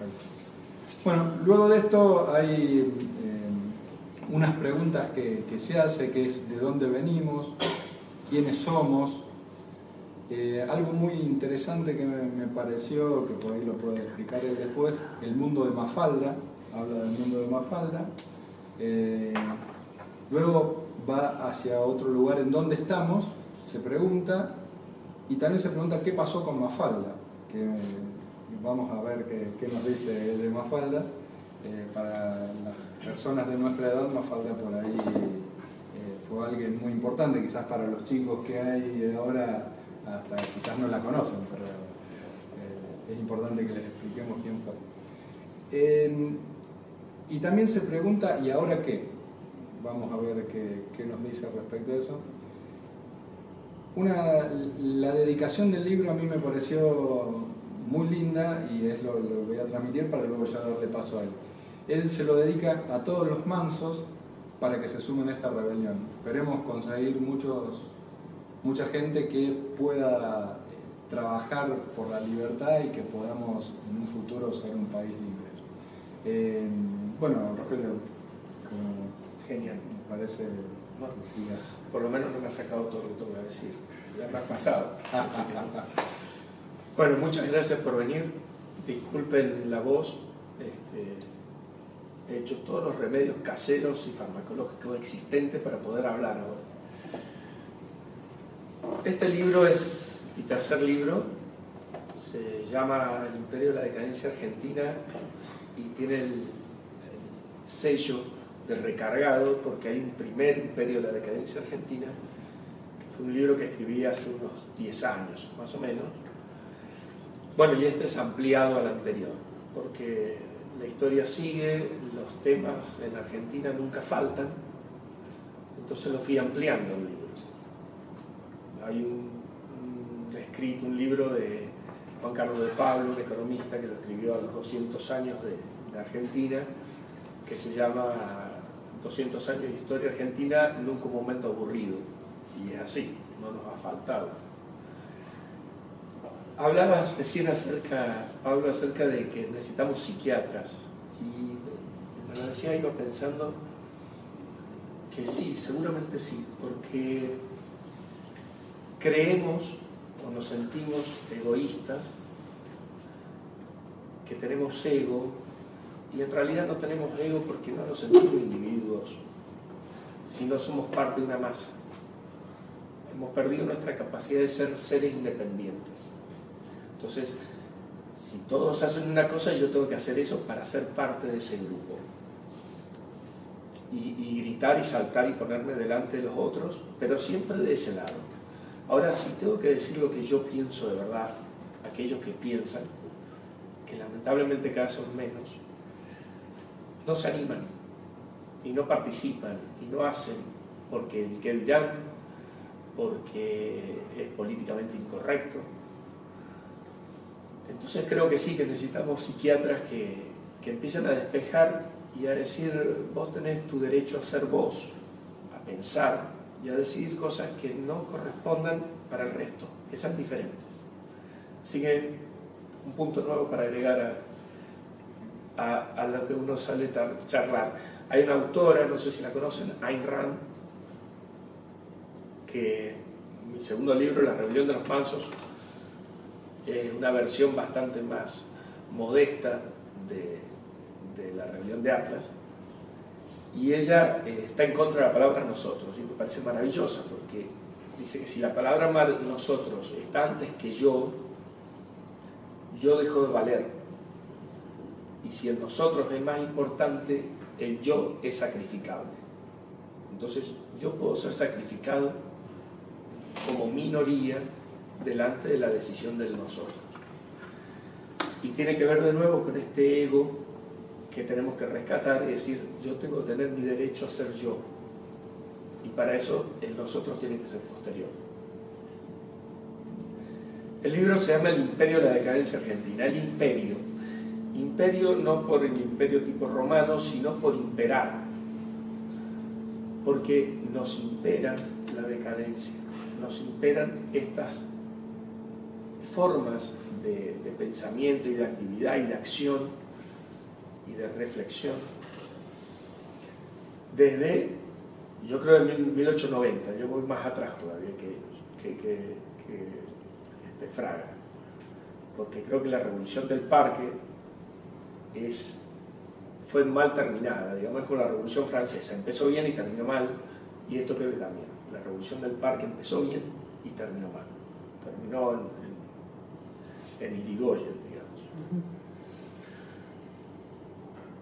perfecto. Bueno, luego de esto hay unas preguntas que se hace, que es de dónde venimos, quiénes somos. Algo muy interesante que me pareció, que por ahí lo puedo explicar él después, el mundo de Mafalda, habla del mundo de Mafalda. Luego va hacia otro lugar en donde estamos, se pregunta, y también se pregunta qué pasó con Mafalda, que vamos a ver qué nos dice de Mafalda. Para las personas de nuestra edad, Mafalda por ahí fue alguien muy importante, quizás para los chicos que hay ahora hasta quizás no la conocen, pero es importante que les expliquemos quién fue. Y también se pregunta, ¿y ahora qué? Vamos a ver qué nos dice respecto a eso. La dedicación del libro a mí me pareció muy linda y lo voy a transmitir para luego ya darle paso a él. Él se lo dedica a todos los mansos para que se sumen a esta rebelión. Esperemos conseguir mucha gente que pueda trabajar por la libertad y que podamos en un futuro ser un país libre. Bueno, Rogelio, genial. Me parece bueno, que sigas. Por lo menos no me ha sacado todo lo que tengo que decir. Ya me ha pasado. Bueno, muchas gracias por venir. Disculpen la voz. He hecho todos los remedios caseros y farmacológicos existentes para poder hablar ahora. Este libro es mi tercer libro. Se llama El Imperio de la Decadencia Argentina y tiene el sello de Recargado porque hay un primer Imperio de la Decadencia Argentina, que fue un libro que escribí hace unos 10 años, más o menos. Bueno, y este es ampliado al anterior, porque la historia sigue, los temas en Argentina nunca faltan, entonces lo fui ampliando el libro. Hay un libro de Juan Carlos de Pablo, un economista que lo escribió a los 200 años de Argentina, que se llama 200 años de historia argentina, nunca un momento aburrido, y es así, no nos ha faltado. Hablabas recién Pablo, acerca de que necesitamos psiquiatras, y me lo decía, iba pensando que sí, seguramente sí, porque creemos o nos sentimos egoístas, que tenemos ego, y en realidad no tenemos ego porque no nos sentimos individuos, sino somos parte de una masa. Hemos perdido nuestra capacidad de ser seres independientes. Entonces, si todos hacen una cosa, yo tengo que hacer eso para ser parte de ese grupo. Y gritar y saltar y ponerme delante de los otros, pero siempre de ese lado. Ahora, si tengo que decir lo que yo pienso de verdad, aquellos que piensan, que lamentablemente cada vez son menos, no se animan y no participan y no hacen porque el que dirán, porque es políticamente incorrecto. Entonces creo que sí, que necesitamos psiquiatras que empiecen a despejar y a decir, vos tenés tu derecho a ser vos, a pensar y a decidir cosas que no correspondan para el resto, que sean diferentes. Así que un punto nuevo para agregar a lo que uno sale a charlar. Hay una autora, no sé si la conocen, Ayn Rand, que en mi segundo libro, La Rebelión de los Mansos, es una versión bastante más modesta de la rebelión de Atlas, y ella está en contra de la palabra nosotros, y me parece maravillosa porque dice que si la palabra nosotros está antes que yo dejo de valer, y si el nosotros es más importante, el yo es sacrificable. Entonces yo puedo ser sacrificado como minoría delante de la decisión del nosotros. Y tiene que ver de nuevo con este ego que tenemos que rescatar y decir, yo tengo que tener mi derecho a ser yo. Y para eso el nosotros tiene que ser posterior. El libro se llama El Imperio de la Decadencia Argentina. El imperio. Imperio no por el imperio tipo romano, sino por imperar. Porque nos imperan la decadencia, nos imperan estas formas de pensamiento y de actividad y de acción y de reflexión. Desde, yo creo en 1890, yo voy más atrás todavía que Fraga, porque creo que la revolución del parque fue mal terminada, digamos, es como la revolución francesa, empezó bien y terminó mal, y esto creo que también, la revolución del parque empezó bien y terminó mal, terminó en Irigoyen, digamos.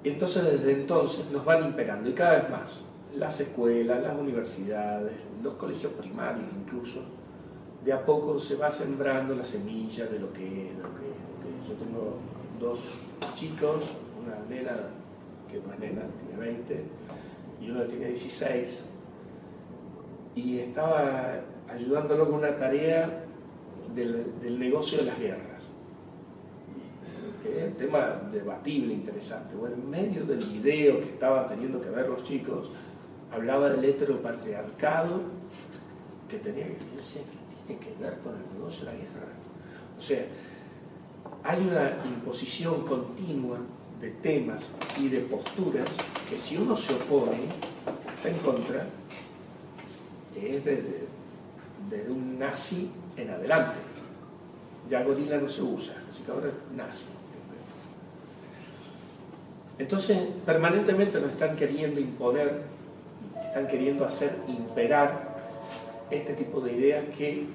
Entonces desde entonces nos van imperando, y cada vez más, las escuelas, las universidades, los colegios primarios incluso, de a poco se va sembrando la semilla de lo que es. Yo tengo dos chicos, una nena que no es nena, tiene 20, y uno que tiene 16, y estaba ayudándolo con una tarea del negocio de las guerras, que es un tema debatible, interesante. Bueno, en medio del video que estaban teniendo que ver los chicos, hablaba del heteropatriarcado que tenía que ver con el negocio de la guerra. O sea, hay una imposición continua de temas y de posturas que si uno se opone, está en contra, es desde un nazi en adelante. Ya gorila no se usa, así que ahora es nazi. Entonces, permanentemente nos están queriendo imponer, están queriendo hacer imperar este tipo de ideas que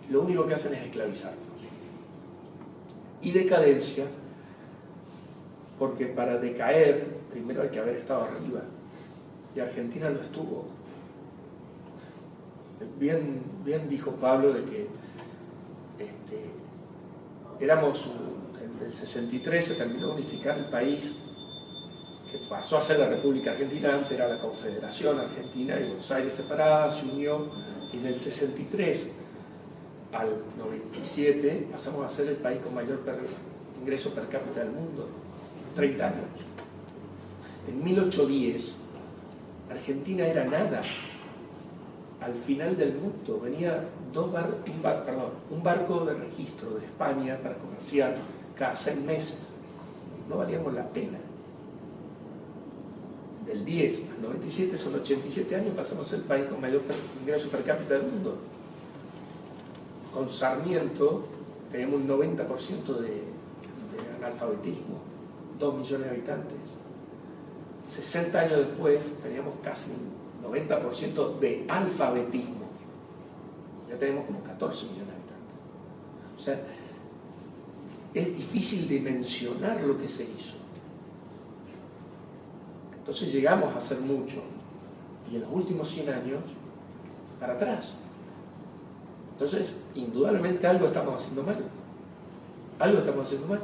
lo único que hacen es esclavizarnos. Y decadencia, porque para decaer primero hay que haber estado arriba, y Argentina lo estuvo. Bien dijo Pablo de que en el 63 se terminó de unificar el país, que pasó a ser la República Argentina, antes era la Confederación Argentina, y Buenos Aires separada, se unió, y del 63 al 97 pasamos a ser el país con mayor ingreso per cápita del mundo, 30 años. En 1810 Argentina era nada, al final del mundo venía un barco de registro de España para comerciar cada 6 meses, no valíamos la pena. Del 10 al 97 son 87 años, pasamos a ser el país con mayor ingreso per cápita del mundo. Con Sarmiento teníamos un 90% de analfabetismo, 2 millones de habitantes. 60 años después teníamos casi un 90% de alfabetismo. Ya tenemos como 14 millones de habitantes. O sea, es difícil dimensionar lo que se hizo. Entonces llegamos a hacer mucho, y en los últimos 100 años, para atrás. Entonces, indudablemente algo estamos haciendo mal. Algo estamos haciendo mal.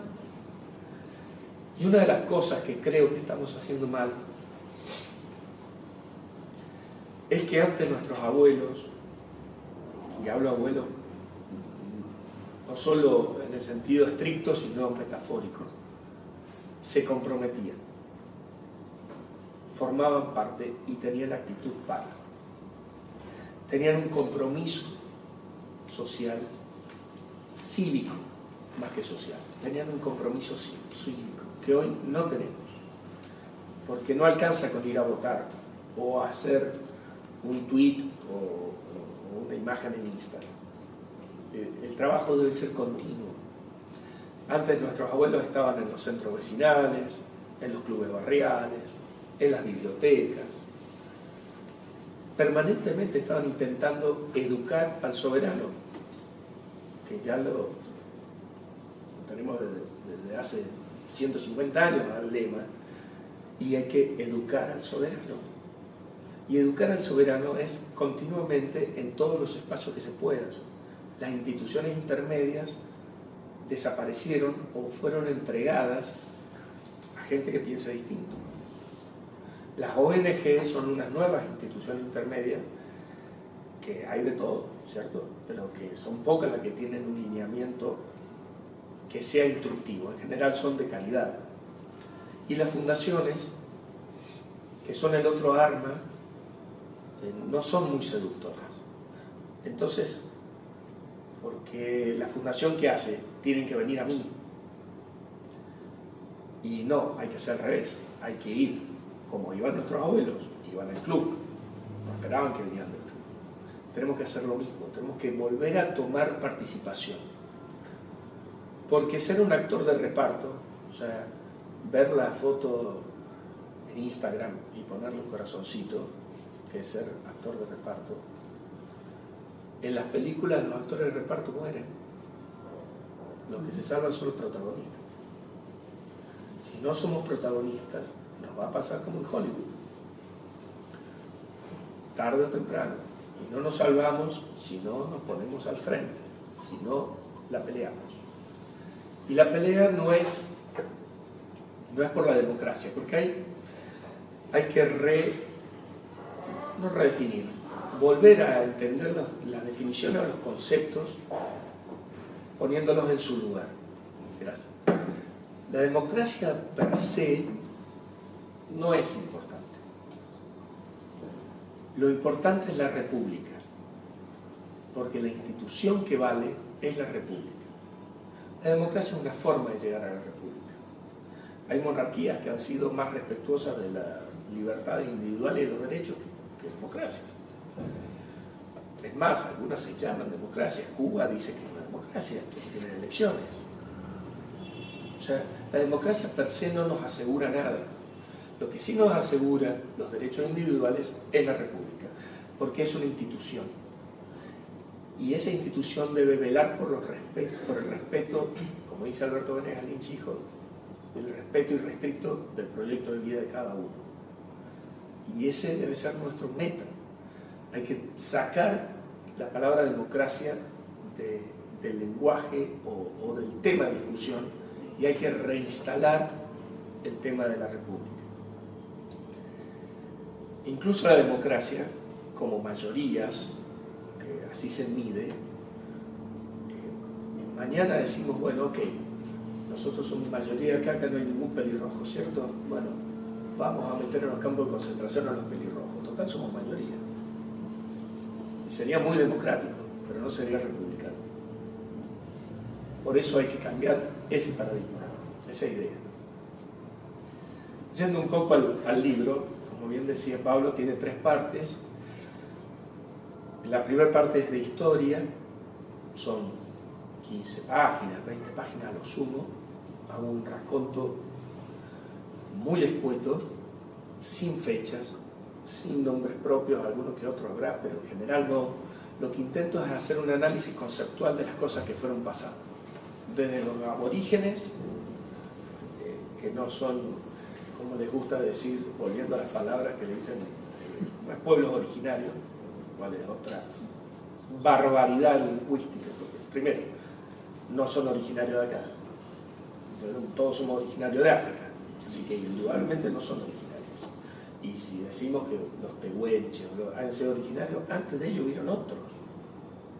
Y una de las cosas que creo que estamos haciendo mal es que antes nuestros abuelos, y hablo abuelos no solo en el sentido estricto, sino metafórico, se comprometían, formaban parte y tenían actitud para. Tenían un compromiso social, cívico, más que social. Tenían un compromiso cívico, que hoy no tenemos. Porque no alcanza con ir a votar o hacer un tweet o una imagen en Instagram. El trabajo debe ser continuo. Antes nuestros abuelos estaban en los centros vecinales, en los clubes barriales, en las bibliotecas. Permanentemente estaban intentando educar al soberano, que ya lo tenemos desde hace 150 años al lema, y hay que educar al soberano. Y educar al soberano es continuamente en todos los espacios que se puedan. Las instituciones intermedias desaparecieron o fueron entregadas a gente que piensa distinto. Las ONG son unas nuevas instituciones intermedias que hay de todo, ¿cierto? Pero que son pocas las que tienen un lineamiento que sea instructivo. En general son de calidad. Y las fundaciones, que son el otro arma, no son muy seductoras. Entonces, porque la fundación, ¿qué hace? Tienen que venir a mí. Y no, hay que hacer al revés, hay que ir como iban nuestros abuelos, iban al club, no esperaban que vinieran del club. Tenemos que hacer lo mismo, tenemos que volver a tomar participación. Porque ser un actor de reparto, o sea, ver la foto en Instagram y ponerle un corazoncito, que es ser actor de reparto, en las películas los actores de reparto mueren. Los que se salvan son los protagonistas. Si no somos protagonistas, nos va a pasar como en Hollywood. Tarde o temprano. Y no nos salvamos si no nos ponemos al frente, si no la peleamos. Y la pelea no es por la democracia, porque hay que no redefinir, volver a entender las definiciones o los conceptos, poniéndolos en su lugar. Gracias. La democracia per se no es importante. Lo importante es la república, porque la institución que vale es la república. La democracia es una forma de llegar a la república. Hay monarquías que han sido más respetuosas de las libertades individuales y de los derechos que democracias. Es más, algunas se llaman democracias. Cuba dice que es una democracia, porque tiene elecciones. O sea, la democracia per se no nos asegura nada. Lo que sí nos asegura los derechos individuales es la república, porque es una institución. Y esa institución debe velar por el respeto, como dice Alberto Venegas Lynch, hijo, el respeto irrestricto del proyecto de vida de cada uno. Y ese debe ser nuestro meta. Hay que sacar la palabra democracia del lenguaje o del tema de discusión y hay que reinstalar el tema de la república. Incluso la democracia, como mayorías, que así se mide, mañana decimos, bueno, ok, nosotros somos mayoría acá no hay ningún pelirrojo, ¿cierto? Bueno, vamos a meter en los campos de concentración a los pelirrojos, total somos mayoría. Y sería muy democrático, pero no sería republicano. Por eso hay que cambiar ese paradigma, esa idea. Yendo un poco al libro, como bien decía Pablo, tiene 3 partes. La primera parte es de historia, son 15 páginas, 20 páginas a lo sumo, hago un raconto muy escueto, sin fechas, sin nombres propios, algunos que otros habrá, pero en general no. Lo que intento es hacer un análisis conceptual de las cosas que fueron pasando, desde los aborígenes, que no son, como les gusta decir, volviendo a las palabras que le dicen pueblos originarios, cuál es otra barbaridad lingüística, porque primero, no son originarios de acá, todos somos originarios de África, así que indudablemente no son originarios. Y si decimos que los tehuelches han sido originarios, antes de ellos hubieron otros.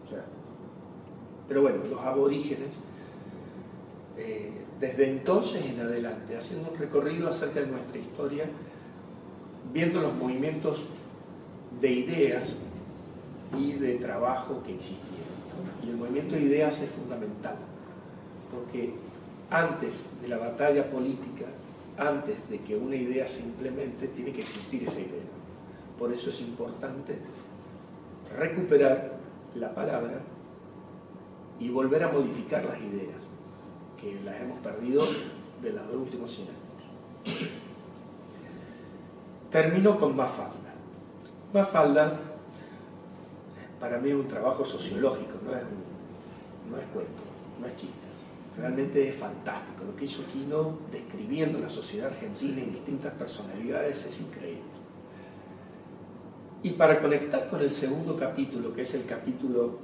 O sea, pero bueno, los aborígenes, desde entonces en adelante, haciendo un recorrido acerca de nuestra historia, viendo los movimientos de ideas y de trabajo que existieron. Y el movimiento de ideas es fundamental, porque antes de la batalla política, antes de que una idea se implemente, tiene que existir esa idea. Por eso es importante recuperar la palabra y volver a modificar las ideas, que las hemos perdido de los últimos 100 años. Termino con Mafalda. Mafalda, para mí es un trabajo sociológico, no es cuento, no es chistes. Realmente es fantástico. Lo que hizo Quino describiendo la sociedad argentina y distintas personalidades es increíble. Y para conectar con el segundo capítulo, que es el capítulo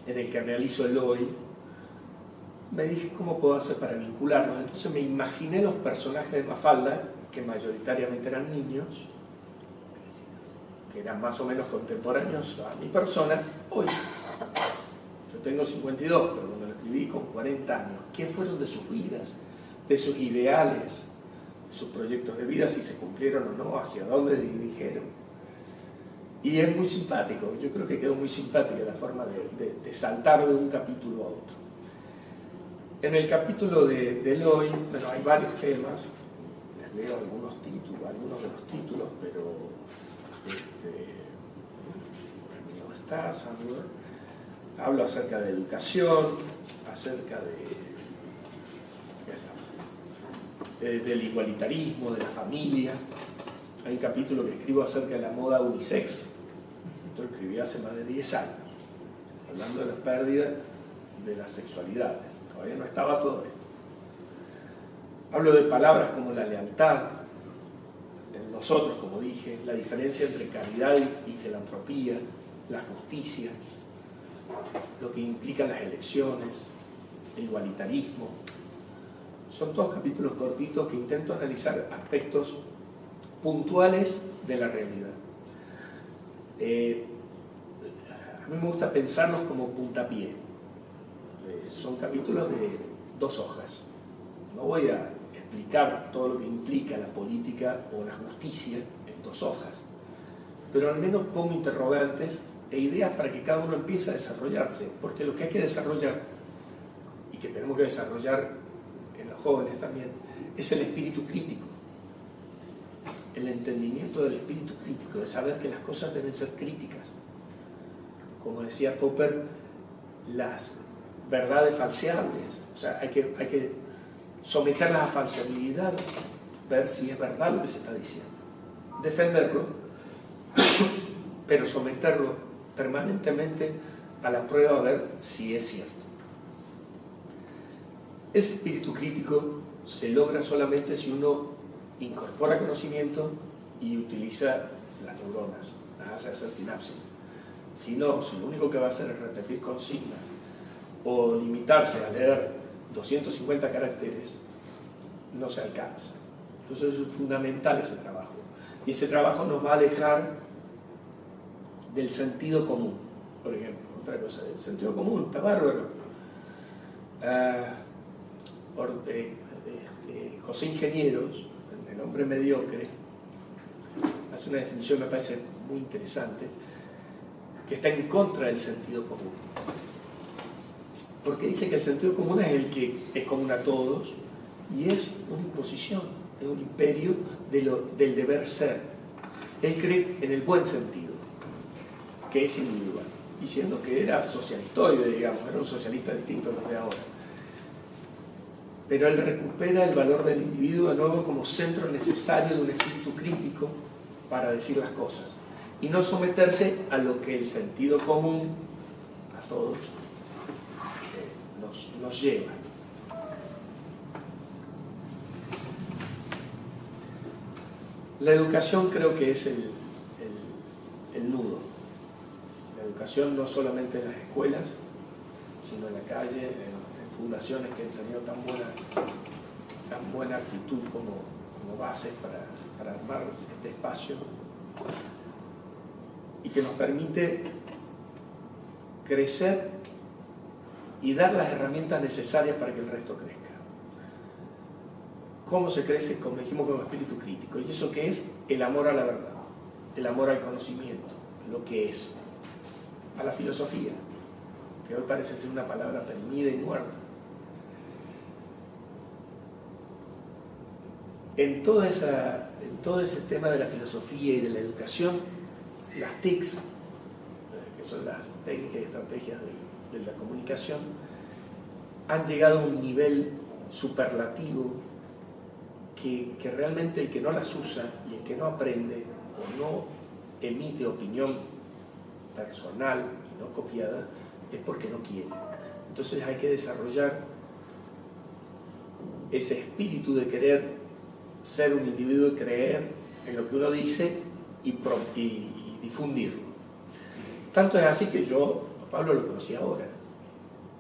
en el que realizo el hoy, me dije cómo puedo hacer para vincularlos. Entonces me imaginé los personajes de Mafalda, que mayoritariamente eran niños, que eran más o menos contemporáneos a mi persona, hoy. Yo tengo 52, pero cuando lo escribí con 40 años. ¿Qué fueron de sus vidas? De sus ideales, de sus proyectos de vida, si se cumplieron o no, hacia dónde dirigieron. Y es muy simpático, yo creo que quedó muy simpática la forma de saltar de un capítulo a otro. En el capítulo de hoy, bueno, hay varios temas, les leo algunos de los títulos, pero no está, Samuel. Hablo acerca de educación, acerca del igualitarismo, de la familia. Hay un capítulo que escribo acerca de la moda unisex. Esto lo escribí hace más de 10 años, hablando de la pérdida de las sexualidades. Todavía no estaba todo esto. Hablo de palabras como la lealtad, en nosotros, como dije, la diferencia entre caridad y filantropía, la justicia, lo que implican las elecciones, el igualitarismo. Son todos capítulos cortitos que intento analizar aspectos puntuales de la realidad. A mí me gusta pensarlos como puntapié. Son capítulos de 2 hojas. No voy a explicar todo lo que implica la política o la justicia en 2 hojas, pero al menos pongo interrogantes e ideas para que cada uno empiece a desarrollarse, porque lo que hay que desarrollar, y que tenemos que desarrollar en los jóvenes también, es el espíritu crítico, el entendimiento del espíritu crítico, de saber que las cosas deben ser críticas. Como decía Popper, las verdades falseables, o sea, hay que someterlas a falseabilidad, ver si es verdad lo que se está diciendo, defenderlo, pero someterlo permanentemente a la prueba a ver si es cierto. Ese espíritu crítico se logra solamente si uno incorpora conocimiento y utiliza las neuronas, las hace hacer sinapsis. Si no, si lo único que va a hacer es repetir consignas o limitarse a leer 250 caracteres, no se alcanza. Entonces es fundamental ese trabajo. Y ese trabajo nos va a alejar del sentido común, por ejemplo. Otra cosa, el sentido común, está bárbaro. José Ingenieros, el hombre mediocre, hace una definición que me parece muy interesante, que está en contra del sentido común. Porque dice que el sentido común es el que es común a todos y es una imposición, es un imperio del deber ser. Él cree en el buen sentido, que es individual, diciendo que era socialistoide, digamos, era un socialista distinto a los de ahora. Pero él recupera el valor del individuo de nuevo como centro necesario de un espíritu crítico para decir las cosas y no someterse a lo que el sentido común a todos nos lleva. La educación creo que es el nudo. La educación no solamente en las escuelas, sino en la calle, en fundaciones que han tenido tan buena actitud como bases para armar este espacio y que nos permite crecer y dar las herramientas necesarias para que el resto crezca. ¿Cómo se crece? Como dijimos, con espíritu crítico. ¿Y eso qué es? El amor a la verdad, el amor al conocimiento, lo que es, a la filosofía, que hoy parece ser una palabra perimida y muerta. En todo ese tema de la filosofía y de la educación, las TICs, que son las técnicas y estrategias de la comunicación, han llegado a un nivel superlativo que realmente el que no las usa y el que no aprende o no emite opinión personal y no copiada es porque no quiere. Entonces hay que desarrollar ese espíritu de querer ser un individuo y creer en lo que uno dice y difundirlo. Tanto es así que yo a Pablo lo conocí ahora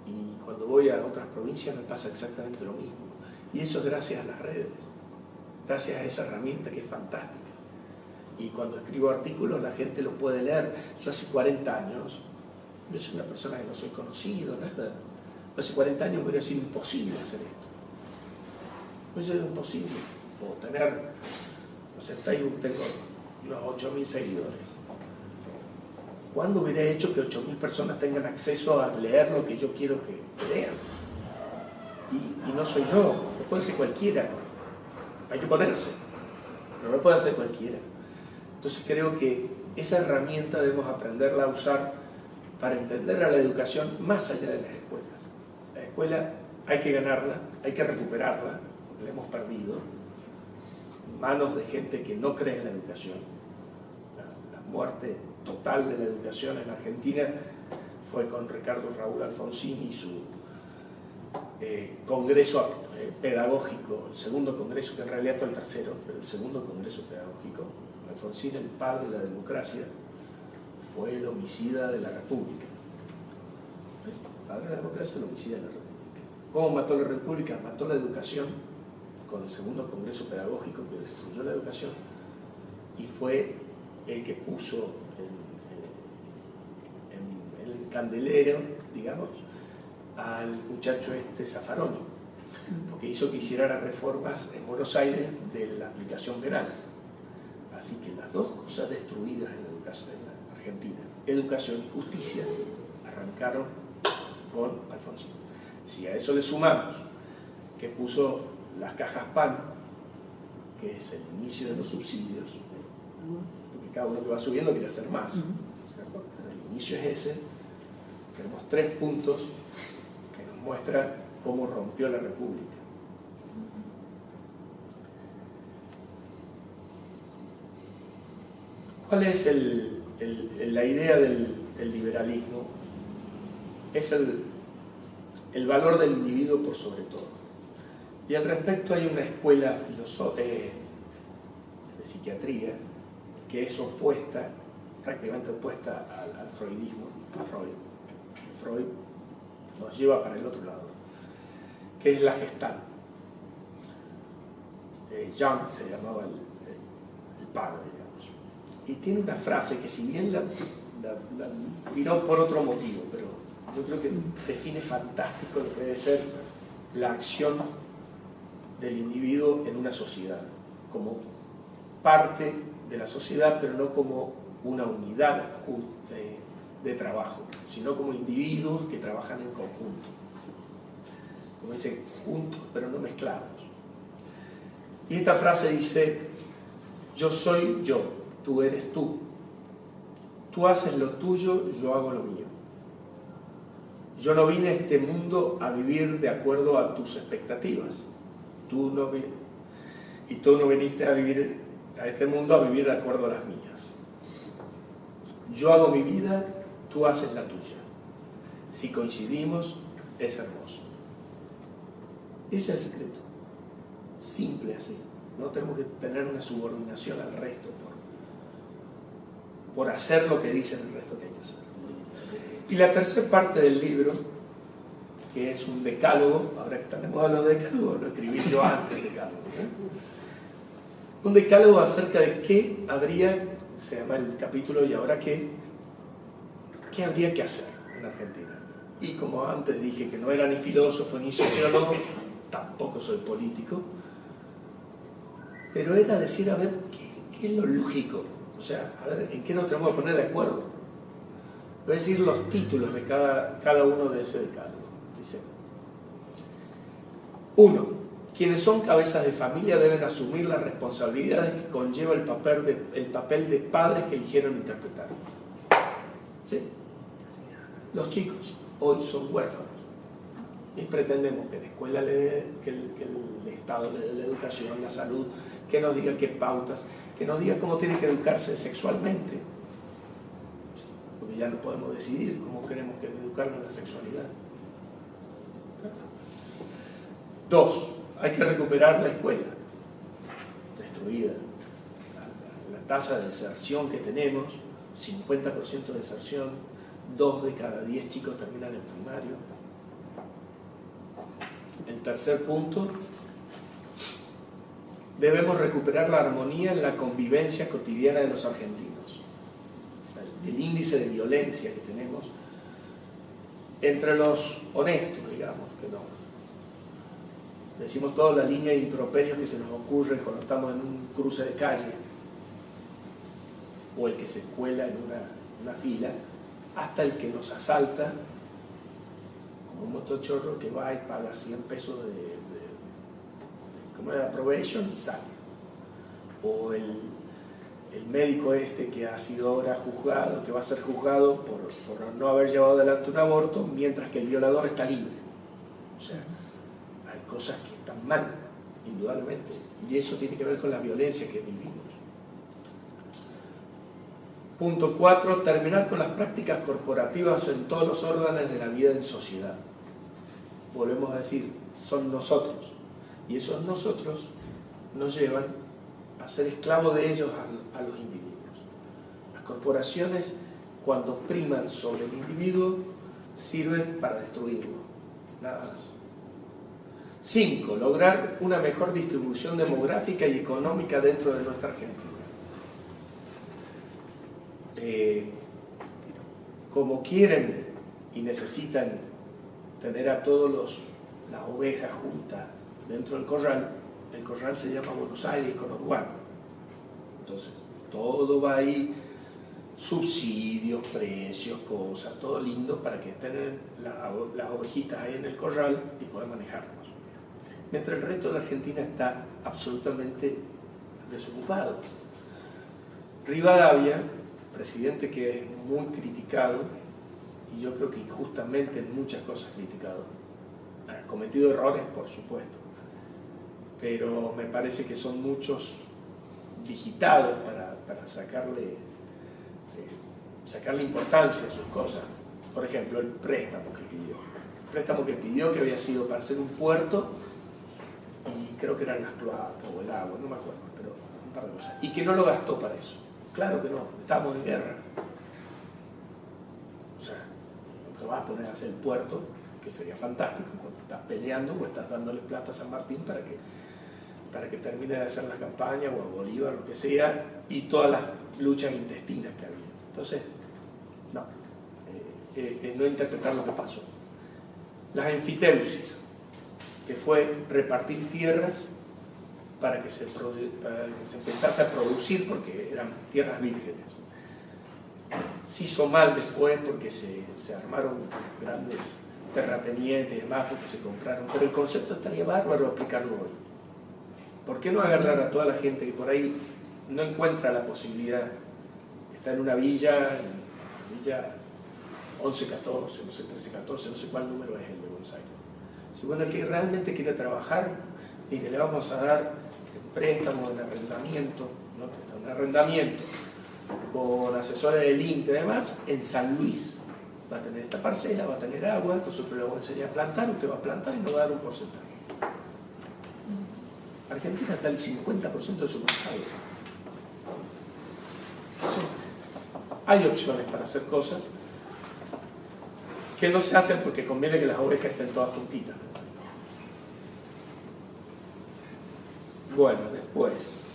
y cuando voy a otras provincias me pasa exactamente lo mismo, y eso es gracias a las redes, gracias a esa herramienta que es fantástica. Y cuando escribo artículos la gente los puede leer. Yo hace 40 años, yo soy una persona que no soy conocido, nada. Hace 40 años me hubiera sido imposible hacer esto. Me hubiera sido imposible. O tener, no sé, en Facebook tengo unos 8.000 seguidores. ¿Cuándo hubiera hecho que 8.000 personas tengan acceso a leer lo que yo quiero que lean? y no soy yo, lo puede hacer cualquiera. Hay que ponerse, pero lo puede hacer cualquiera. Entonces creo que esa herramienta debemos aprenderla a usar para entender a la educación más allá de las escuelas. La escuela hay que ganarla, hay que recuperarla, porque la hemos perdido, en manos de gente que no cree en la educación. La muerte total de la educación en Argentina fue con Ricardo Raúl Alfonsín y su congreso pedagógico, el segundo congreso, que en realidad fue el tercero, pero el segundo congreso pedagógico. Alfonsín, el padre de la democracia, fue el homicida de la República. El padre de la democracia, el homicida de la República. ¿Cómo mató la República? Mató la educación con el segundo congreso pedagógico que destruyó la educación, y fue el que puso en el candelero, digamos, al muchacho Zaffaroni, porque hizo que hiciera reformas en Buenos Aires de la aplicación penal. Así que las dos cosas destruidas en la educación en la Argentina, educación y justicia, arrancaron con Alfonsín. Si a eso le sumamos que puso las cajas PAN, que es el inicio de los subsidios, porque cada uno que va subiendo quiere hacer más, ¿cierto? Pero el inicio es ese. Tenemos 3 puntos que nos muestran cómo rompió la República. ¿Cuál es la idea del liberalismo? Es el valor del individuo por sobre todo. Y al respecto hay una escuela de psiquiatría que es opuesta, prácticamente opuesta al freudismo, a Freud. Freud nos lleva para el otro lado, que es la Gestalt. Jung se llamaba el padre, digamos. Y tiene una frase que, si bien la tiró por otro motivo, pero yo creo que define fantástico lo que debe ser la acción del individuo en una sociedad, como parte de la sociedad, pero no como una unidad de trabajo, sino como individuos que trabajan en conjunto. Como dice, juntos pero no mezclados. Y esta frase dice: yo soy yo, tú eres tú. Tú haces lo tuyo, yo hago lo mío. Yo no vine a este mundo a vivir de acuerdo a tus expectativas. Tú no viniste a vivir a este mundo a vivir de acuerdo a las mías. Yo hago mi vida, tú haces la tuya. Si coincidimos, es hermoso. Ese es el secreto. Simple así. No tenemos que tener una subordinación al resto por hacer lo que dicen el resto que hay que hacer. Y la tercera parte del libro, que es un decálogo, ahora que están de moda los decálogos, lo escribí yo antes del decálogo, un decálogo acerca de qué habría, se llama el capítulo "y ahora qué habría que hacer en Argentina". Y como antes dije que no era ni filósofo ni sociólogo, tampoco soy político, pero era decir, a ver, ¿qué es lo lógico? O sea, a ver, ¿en qué nos tenemos que poner de acuerdo? Voy a decir los títulos de cada uno de ese decálogo. Dice: 1. Quienes son cabezas de familia deben asumir las responsabilidades que conlleva el papel de padres que eligieron interpretar. ¿Sí? Los chicos hoy son huérfanos y pretendemos que la escuela que el Estado le dé la educación, la salud, que nos diga qué pautas, que nos diga cómo tienen que educarse sexualmente, porque ya no podemos decidir cómo queremos que educarnos en la sexualidad. 2. Hay que recuperar la escuela destruida. La tasa de deserción que tenemos, 50% de deserción, 2 de cada 10 chicos terminan en primario. El tercer punto: debemos recuperar la armonía en la convivencia cotidiana de los argentinos. El índice de violencia que tenemos entre los honestos, digamos, que no decimos toda la línea de improperios que se nos ocurre cuando estamos en un cruce de calle, o el que se cuela en una fila, hasta el que nos asalta, como un motochorro que va y paga 100 pesos como de probation y sale. O el médico este que ha sido ahora juzgado, que va a ser juzgado por no haber llevado adelante un aborto, mientras que el violador está libre. O sea, hay cosas que están mal, indudablemente, y eso tiene que ver con la violencia que vivimos. Punto 4, terminar con las prácticas corporativas en todos los órdenes de la vida en sociedad. Volvemos a decir, son nosotros, y esos nosotros nos llevan a ser esclavos de ellos a los individuos. Las corporaciones, cuando priman sobre el individuo, sirven para destruirlo, nada más. 5. Lograr una mejor distribución demográfica y económica dentro de nuestra Argentina. Como quieren y necesitan tener a todas las ovejas juntas dentro del corral, el corral se llama Buenos Aires y conurbano. Entonces, todo va ahí, subsidios, precios, cosas, todo lindo para que estén las ovejitas ahí en el corral y poder manejarlos. Mientras el resto de la Argentina está absolutamente desocupado. Rivadavia, presidente que es muy criticado, y yo creo que injustamente en muchas cosas criticado, ha cometido errores, por supuesto, pero me parece que son muchos digitados para sacarle importancia a sus cosas. Por ejemplo, el préstamo que pidió. El préstamo que pidió, que había sido para hacer un puerto, y creo que eran las cloacas o el agua, no me acuerdo, pero un par de cosas. Y que no lo gastó para eso. Claro que no, estamos en guerra. O sea, no te vas a poner a hacer el puerto, que sería fantástico, cuando estás peleando o estás dándole plata a San Martín para que termine de hacer la campaña, o a Bolívar, lo que sea, y todas las luchas intestinas que había. Entonces, no interpretar lo que pasó. Las enfiteusis, que fue repartir tierras para que se empezase a producir, porque eran tierras vírgenes. Se hizo mal después porque se armaron grandes terratenientes y demás, porque se compraron, pero el concepto estaría bárbaro aplicarlo hoy. ¿Por qué no agarrar a toda la gente que por ahí no encuentra la posibilidad? Está en una villa 1114, no sé, 1314, no sé cuál número es el de Buenos Aires. Si bueno, el que realmente quiere trabajar, mire, le vamos a dar préstamo de arrendamiento, ¿no? Un arrendamiento con asesores del INTE y demás, en San Luis. Va a tener esta parcela, va a tener agua, nosotros le vamos a enseñar a plantar, usted va a plantar y nos va a dar un porcentaje. Argentina está el 50% de su mercado. Entonces, hay opciones para hacer cosas que no se hacen porque conviene que las ovejas estén todas juntitas. Bueno, después,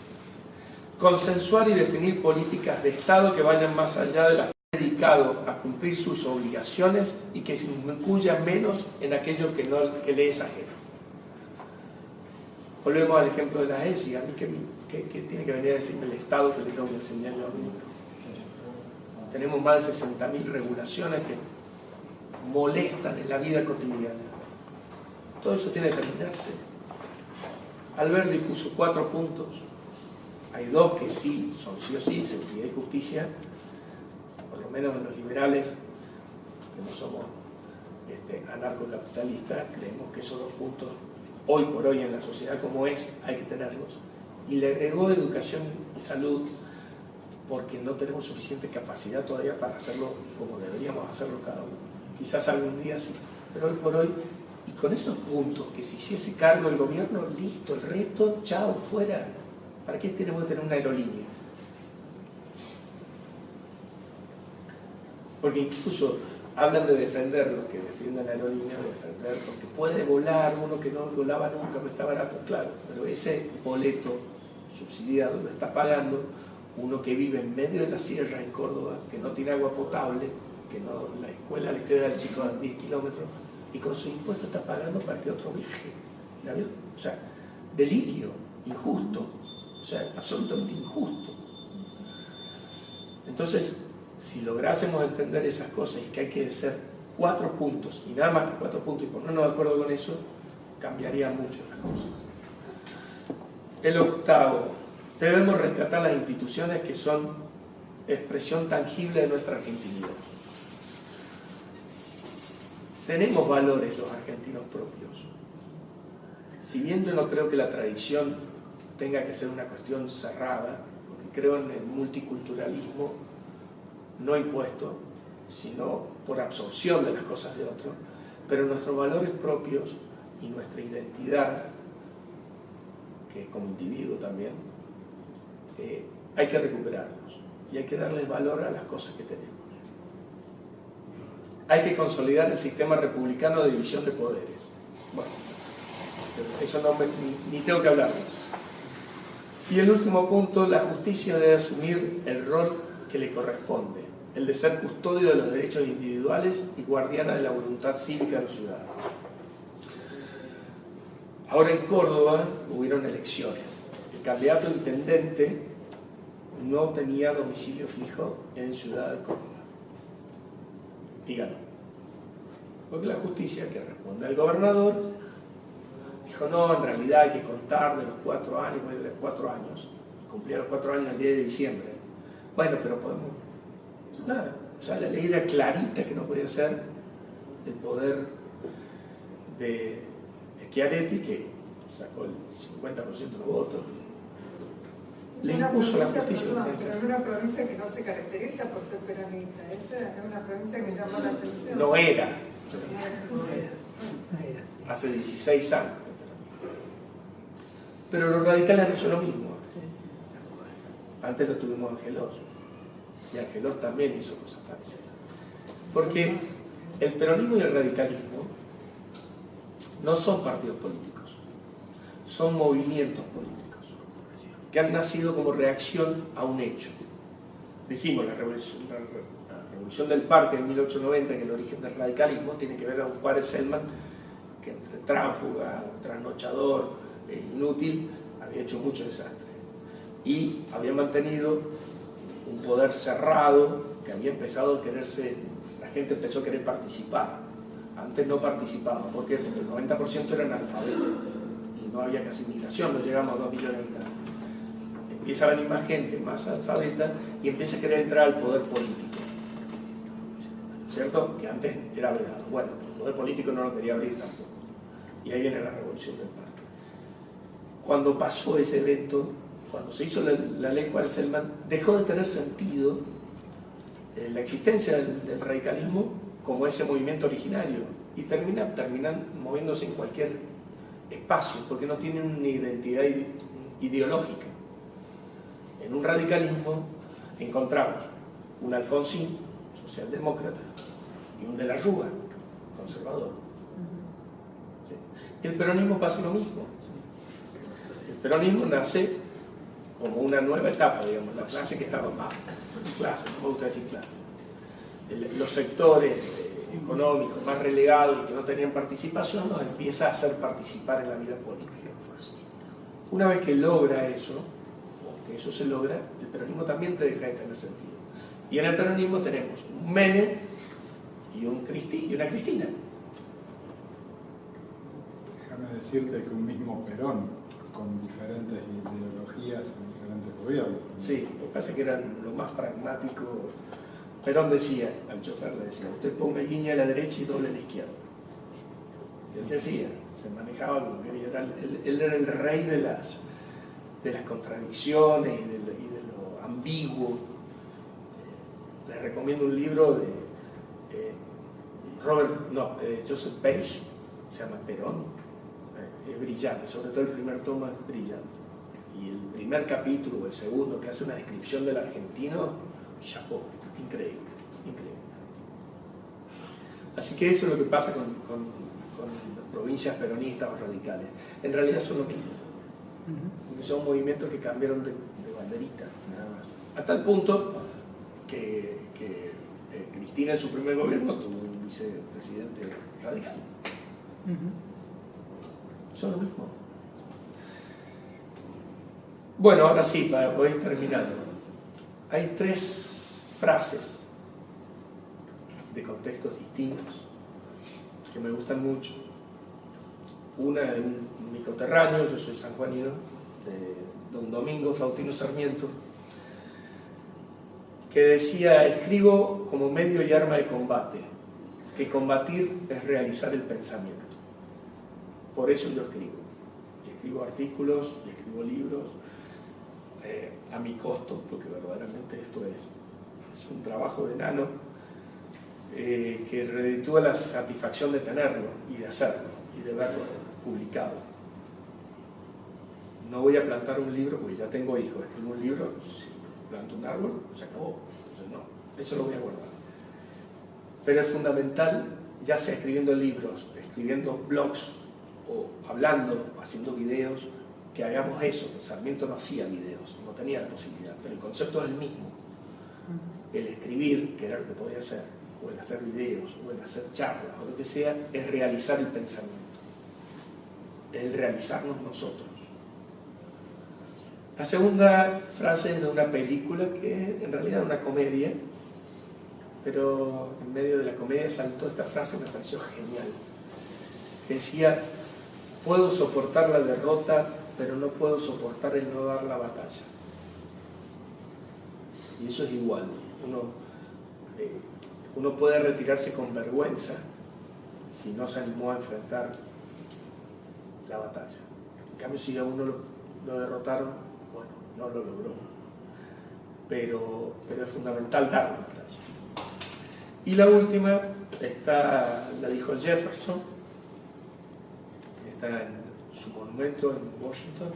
consensuar y definir políticas de Estado que vayan más allá de las dedicado a cumplir sus obligaciones y que se incluya menos en aquello que le es ajeno. Volvemos al ejemplo de la ESI. A mí ¿qué tiene que venir a decirme el Estado que le tengo que enseñar yo a mí? Tenemos más de 60.000 regulaciones que molestan en la vida cotidiana. Todo eso tiene que terminarse. Alberti puso 4 puntos. Hay 2 que sí, son sí o sí, seguridad y justicia. Por lo menos en los liberales, que no somos anarcocapitalistas, creemos que esos 2 puntos, hoy por hoy en la sociedad como es, hay que tenerlos. Y le agregó educación y salud, porque no tenemos suficiente capacidad todavía para hacerlo como deberíamos hacerlo cada uno. Quizás algún día sí, pero hoy por hoy, y con esos puntos, que si hiciese cargo el gobierno, listo, el resto, chao, fuera. ¿Para qué tenemos que tener una aerolínea? Porque incluso hablan de defender, los que defienden la aerolínea, de defender, porque puede volar uno que no volaba nunca, no está barato, claro, pero ese boleto subsidiado lo está pagando uno que vive en medio de la sierra en Córdoba, que no tiene agua potable, que no, la escuela le queda al chico a 10 kilómetros, y con su impuesto está pagando para que otro viaje. ¿La vio? O sea, delirio, injusto, o sea, absolutamente injusto. Entonces, si lográsemos entender esas cosas y que hay que ser 4 puntos, y nada más que 4 puntos, y ponernos de acuerdo con eso, cambiaría mucho las cosas. El octavo, debemos rescatar las instituciones que son expresión tangible de nuestra argentinidad. Tenemos valores los argentinos propios. Si bien yo no creo que la tradición tenga que ser una cuestión cerrada, porque creo en el multiculturalismo no impuesto, sino por absorción de las cosas de otro, pero nuestros valores propios y nuestra identidad, que es como individuo también, hay que recuperarlos y hay que darles valor a las cosas que tenemos. Hay que consolidar el sistema republicano de división de poderes. Bueno, eso no ni tengo que hablar de eso. Y el último punto, la justicia debe asumir el rol que le corresponde, el de ser custodio de los derechos individuales y guardiana de la voluntad cívica de los ciudadanos. Ahora en Córdoba hubieron elecciones. El candidato a intendente no tenía domicilio fijo en Ciudad de Córdoba. Y ganó. Porque la justicia, que responde al gobernador, dijo, no, en realidad hay que contar de los 4 años, de los 4 años. Cumplía los 4 años el 10 de diciembre. Bueno, pero podemos... Nada. O sea, la ley era clarita que no podía ser el poder de Schiaretti, que sacó el 50% de los votos. Le impuso la justicia. Pero en una provincia que no se caracteriza por ser peronista, esa es una provincia que llamó la atención. No era. Hace 16 años. Pero los radicales han hecho lo mismo. Antes lo tuvimos Angelos. Y Angelos también hizo cosas parecidas. Porque el peronismo y el radicalismo no son partidos políticos, son movimientos políticos que han nacido como reacción a un hecho. Dijimos, la revolución del Parque en 1890, que el origen del radicalismo tiene que ver a un Juárez Selman que entre tránsfuga, trasnochador, inútil, había hecho mucho desastre. Y había mantenido un poder cerrado que había empezado a quererse, la gente empezó a querer participar. Antes no participaba. ¿Por qué? Porque el 90% eran analfabetos y no había casi migración, no llegamos a 2 millones de habitantes. Empieza a venir más gente, más analfabeta, y empieza a querer entrar al poder político. ¿Cierto? Que antes era vedado. Bueno, el poder político no lo quería abrir tampoco. Y ahí viene la revolución del Parque. Cuando pasó ese evento, cuando se hizo la ley Juárez-Selman, dejó de tener sentido la existencia del radicalismo como ese movimiento originario, y terminan moviéndose en cualquier espacio, porque no tienen una identidad ideológica. En un radicalismo encontramos un Alfonsín, socialdemócrata, y un de la Rúa, conservador. Y el peronismo pasa lo mismo. El peronismo nace como una nueva etapa, digamos, la clase que estaba más, clase, no me gusta decir clase. Los sectores económicos más relegados y que no tenían participación los empieza a hacer participar en la vida política. Una vez que logra eso, o que eso se logra, el peronismo también te deja de tener sentido. Y en el peronismo tenemos un Menem y una Cristina. Déjame decirte que un mismo Perón, con diferentes ideologías en diferentes gobiernos. Sí, lo que pasa es que eran lo más pragmático. Perón decía, al chofer le decía, usted ponga línea a la derecha y doble a la izquierda. Y él se hacía, se manejaba como quería. Él era el rey de las contradicciones y de lo ambiguo. Les recomiendo un libro de Joseph Page, se llama Perón. Es brillante, sobre todo el primer tomo es brillante. Y el primer capítulo, o el segundo, que hace una descripción del argentino, chapó, increíble, increíble. Así que eso es lo que pasa con las provincias peronistas o radicales. En realidad son lo mismo. Porque son movimientos que cambiaron de banderita, nada más. A tal punto que Cristina en su primer gobierno tuvo un vicepresidente radical. Son lo mismo. Bueno, ahora sí, voy terminando. Hay 3 frases de contextos distintos que me gustan mucho. Una de un micoterráneo, yo soy sanjuanino, de don Domingo Faustino Sarmiento, que decía: escribo como medio y arma de combate, que combatir es realizar el pensamiento. Por eso yo escribo. Y escribo artículos, y escribo libros, a mi costo, porque verdaderamente esto es un trabajo de enano, que reditúa la satisfacción de tenerlo y de hacerlo y de verlo publicado. No voy a plantar un libro porque ya tengo hijos. Escribo un libro, si planto un árbol, se acabó. Entonces no, eso lo voy a guardar. Pero es fundamental, ya sea escribiendo libros, escribiendo blogs o hablando, haciendo videos, que hagamos eso. Sarmiento no hacía videos, no tenía la posibilidad, pero el concepto es el mismo. El escribir, que era lo que podía hacer, o el hacer videos, o el hacer charlas, o lo que sea, es realizar el pensamiento, es el realizarnos nosotros. La segunda frase es de una película que en realidad es una comedia, pero en medio de la comedia saltó esta frase, me pareció genial, que decía: puedo soportar la derrota, pero no puedo soportar el no dar la batalla. Y eso es igual. Uno puede retirarse con vergüenza si no se animó a enfrentar la batalla. En cambio, si a uno lo derrotaron, bueno, no lo logró. Pero es fundamental dar la batalla. Y la última, la dijo Jefferson, está en su monumento en Washington,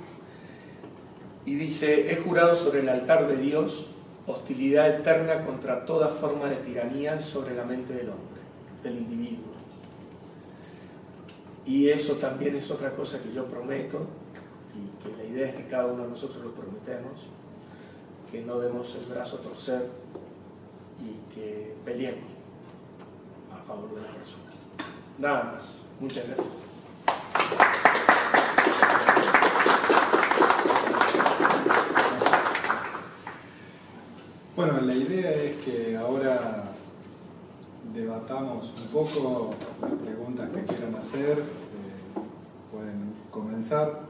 y dice: he jurado sobre el altar de Dios hostilidad eterna contra toda forma de tiranía sobre la mente del hombre, del individuo. Y eso también es otra cosa que yo prometo, y que la idea es que cada uno de nosotros lo prometemos, que no demos el brazo a torcer y que peleemos a favor de la persona. Nada más. Muchas gracias. Bueno, la idea es que ahora debatamos un poco las preguntas que quieran hacer. Pueden comenzar.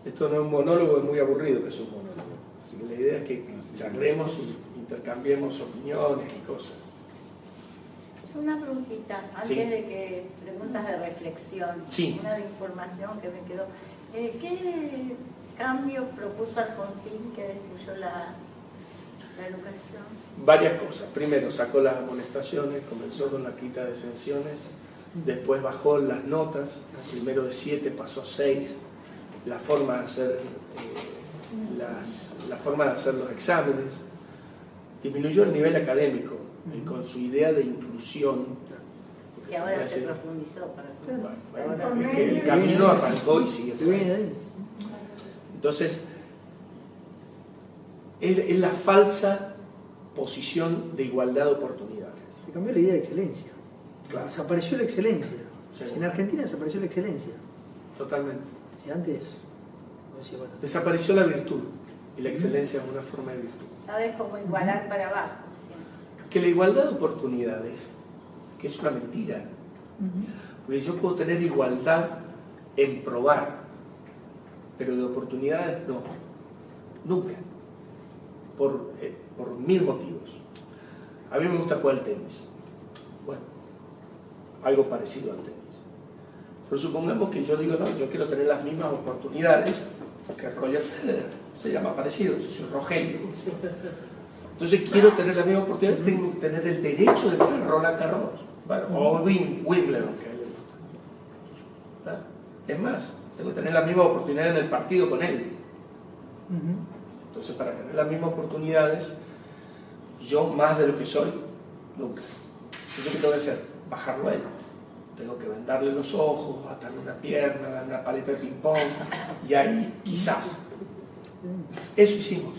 Esto no es un monólogo, es muy aburrido, pero es un monólogo. Así que la idea es que charlemos y intercambiemos opiniones y cosas. Una preguntita, antes Sí. de que preguntas de reflexión, Sí. una de información que me quedó. ¿Qué cambio propuso Alfonsín que destruyó la educación? Varias cosas. Primero sacó las amonestaciones, comenzó con la quita de exenciones, después bajó las notas, primero de 7 pasó a 6, la forma de hacer, la forma de hacer los exámenes, disminuyó el nivel académico y con su idea de inclusión. Que ahora se profundizó. Bueno, es que el camino arrancó y sigue por ahí. Entonces, es la falsa posición de igualdad de oportunidades. Se cambió la idea de excelencia. Claro. Desapareció la excelencia. Sí. En Argentina desapareció la excelencia. Totalmente. Si antes, no decía, bueno, Desapareció la virtud y la excelencia es una forma de virtud. ¿Sabes cómo igualar para abajo? Que la igualdad de oportunidades, que es una mentira, porque yo puedo tener igualdad en probar, pero de oportunidades no, nunca, por 1000 motivos. A mí me gusta jugar al tenis, bueno, algo parecido al tenis, pero supongamos que yo digo, no, yo quiero tener las mismas oportunidades que Roger Federer, se llama parecido, yo soy Rogelio. Entonces quiero tener la misma oportunidad, tengo que tener el derecho de entrar a Roland Garros, bueno, o Wimbledon, que a él le gusta. ¿Tá? Es más, tengo que tener la misma oportunidad en el partido con él. Entonces, para tener las mismas oportunidades, yo más de lo que soy, nunca. Entonces, ¿qué tengo que hacer? Bajarlo a él. Tengo que vendarle los ojos, atarle una pierna, darle una paleta de ping-pong, y ahí quizás. Eso hicimos.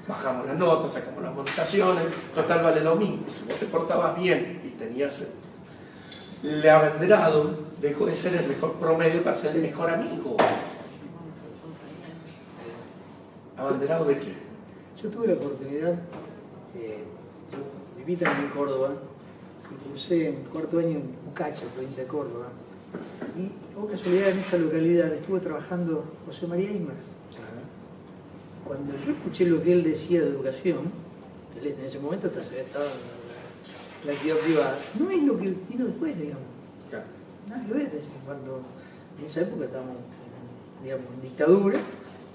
Bajamos las notas, sacamos las amonestaciones, total vale lo mismo. Si no te portabas bien y tenías el abanderado, dejó de ser el mejor promedio para ser el mejor amigo. ¿Abanderado de qué? yo tuve la oportunidad, yo viví también en Córdoba, y cursé en cuarto año en Ucacha, provincia de Córdoba. Y por casualidad en esa localidad estuvo trabajando José María Imaz. Cuando yo escuché lo que él decía de educación, él en ese momento hasta se estaba en la actividad privada, no es lo que vino después, digamos. Claro. Nada que ver, es decir, cuando en esa época estábamos digamos, en dictadura,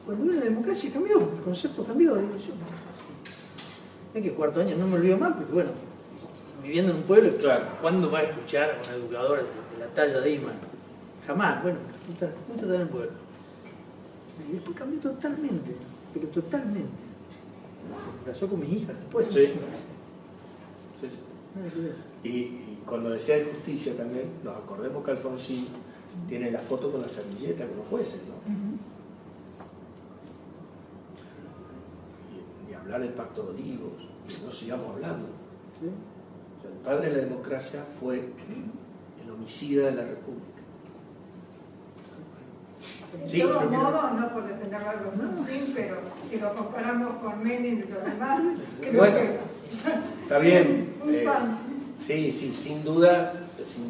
cuando vino la democracia cambió, el concepto cambió. Digo, yo, es que cuarto año no me olvido más, porque bueno, viviendo en un pueblo, Claro. ¿cuándo vas a escuchar a una educadora de la talla de Ima? Jamás, bueno, justo está en el pueblo. Y después cambió totalmente, pero totalmente. Me casó con mis hijas después. Sí. Sí, sí. Nada que ver. Y cuando decía de justicia también, nos acordemos que Alfonsín tiene la foto con la servilleta con los jueces, ¿no? Y hablar del Pacto de Olivos, no sigamos hablando. ¿Sí? O sea, el padre de la democracia fue el homicida de la República. En Sí, todo yo quiero- modo, no por defender a Alfonsín, pero si lo comparamos con Menem y los demás, creo Bueno, que está bien. un santo. Sí, sin duda, si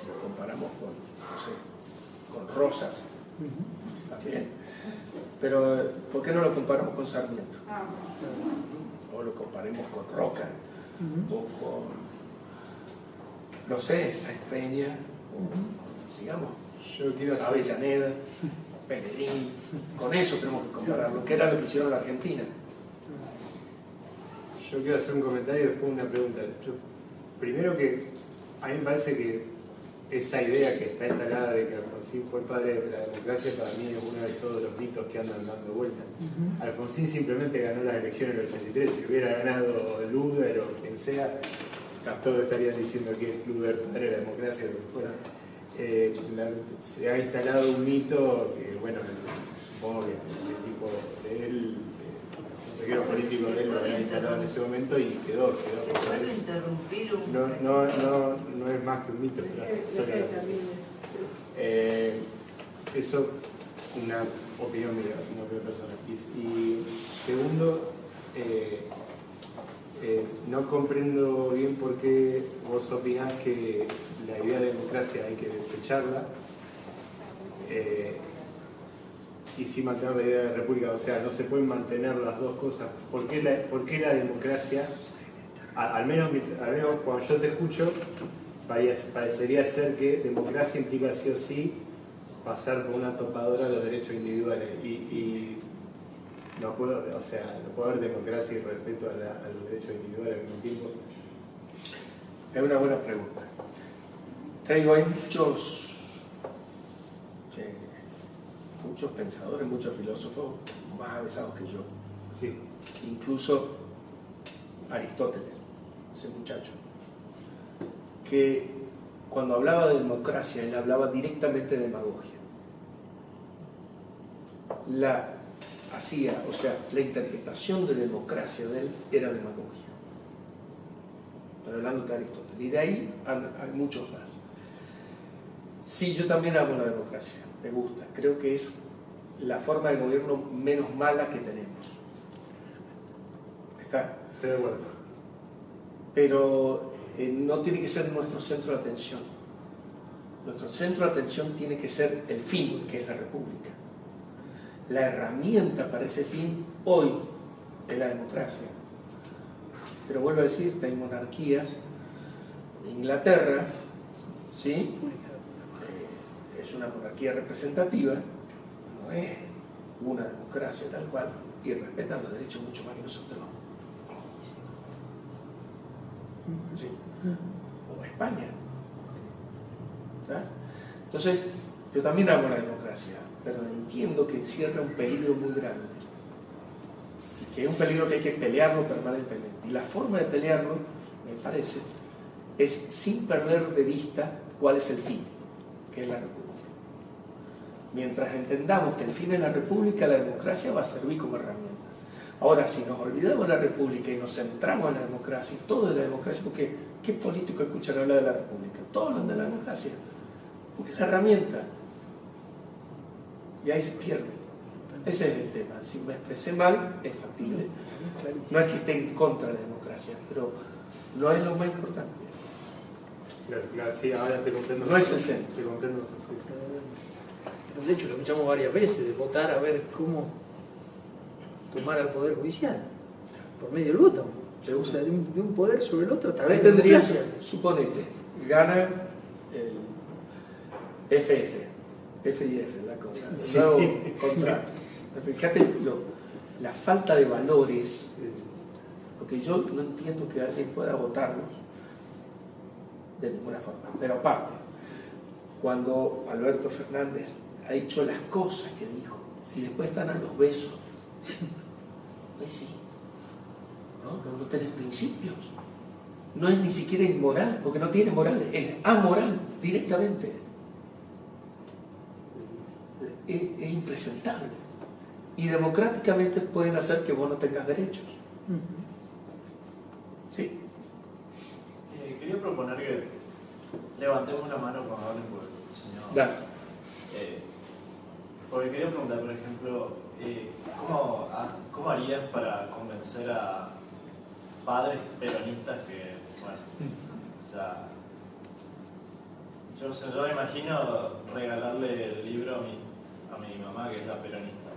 lo comparamos con, no sé, con Rosas, también. Pero, ¿por qué no lo comparamos con Sarmiento? Ah, O lo comparemos con Roca, o con, no sé, Sáenz Peña, o, sigamos, Yo quiero hacer, Avellaneda, Pellegrini. Con eso tenemos que compararlo, que era lo que hicieron en la Argentina. yo quiero hacer un comentario y después una pregunta. Primero que a mí me parece que esa idea que está instalada de que Alfonsín fue el padre de la democracia, para mí es uno de todos los mitos que andan dando vueltas. Alfonsín simplemente ganó las elecciones en el 83. Si hubiera ganado Luder o quien sea, todos estarían diciendo que es Luder padre de la democracia o lo que fuera. Se ha instalado un mito que, bueno, supongo que el equipo de él, el consejero político de él lo había instalado en ese momento y quedó. ¿Puedo interrumpir un No es más que un mito. Eso, una opinión mía, una opinión personal. Y segundo, no comprendo bien por qué vos opinás que la idea de democracia hay que desecharla y sí mantener la idea de república. O sea, no se pueden mantener las dos cosas. ¿Por qué la democracia, al menos cuando yo te escucho, parecería ser que democracia implica sí o sí pasar por una topadora de los derechos individuales y no puedo haber democracia y respeto a los derechos individuales al mismo tiempo? Es una buena pregunta. Te digo, hay muchos pensadores, muchos filósofos más avesados que yo. Sí. Incluso Aristóteles, ese muchacho, que cuando hablaba de democracia, él hablaba directamente de demagogia. La interpretación de democracia de él era demagogia. Estoy hablando de Aristóteles. Y de ahí hay muchos más. Sí, yo también amo la democracia, me gusta. Creo que es la forma de gobierno menos mala que tenemos. Estoy de acuerdo. Pero no tiene que ser nuestro centro de atención. Nuestro centro de atención tiene que ser el fin, que es la república. La herramienta para ese fin hoy es la democracia. Pero vuelvo a decirte, hay monarquías. Inglaterra, ¿sí? Es una monarquía representativa, no es una democracia tal cual, y respetan los derechos mucho más que nosotros. ¿Sí? O España. ¿Verdad? Entonces, yo también amo la democracia, pero entiendo que encierra un peligro muy grande. Y que es un peligro que hay que pelearlo permanentemente. Y la forma de pelearlo, me parece, es sin perder de vista cuál es el fin, que es la república. Mientras entendamos que el fin es la república, la democracia va a servir como herramienta. Ahora, si nos olvidamos de la república y nos centramos en la democracia, y todo es la democracia, porque ¿qué político escuchan hablar de la república? Todos hablan de la democracia, porque es la herramienta. Y ahí se pierde. Ese es el tema. Si me expresé mal, es factible. No es que esté en contra de la democracia, pero no es lo más importante. Claro, sí, ahora te comprendo. No es el centro. Te comprendo. Pero de hecho lo escuchamos varias veces, de votar a ver cómo tomar al Poder Judicial, por medio del voto. O sea, de un poder sobre el otro a través Ahí de tendrías, democracia. suponete, gana el F y F, la cosa, el nuevo contrato. Fíjate la falta de valores, porque yo no entiendo que alguien pueda votarlos de ninguna forma. Pero aparte, cuando Alberto Fernández ha dicho las cosas que dijo, si después están a los besos, pues sí, no tenés principios. No es ni siquiera inmoral, porque no tiene morales, es amoral directamente. Es impresentable. Y democráticamente pueden hacer que vos no tengas derechos. Sí. Quería proponer que levantemos la mano cuando hablen por el señor. Dale. Porque quería preguntar, por ejemplo, ¿cómo harías para convencer a padres peronistas que, bueno, o sea, yo me imagino regalarle el libro a mi mamá, que es la peronista,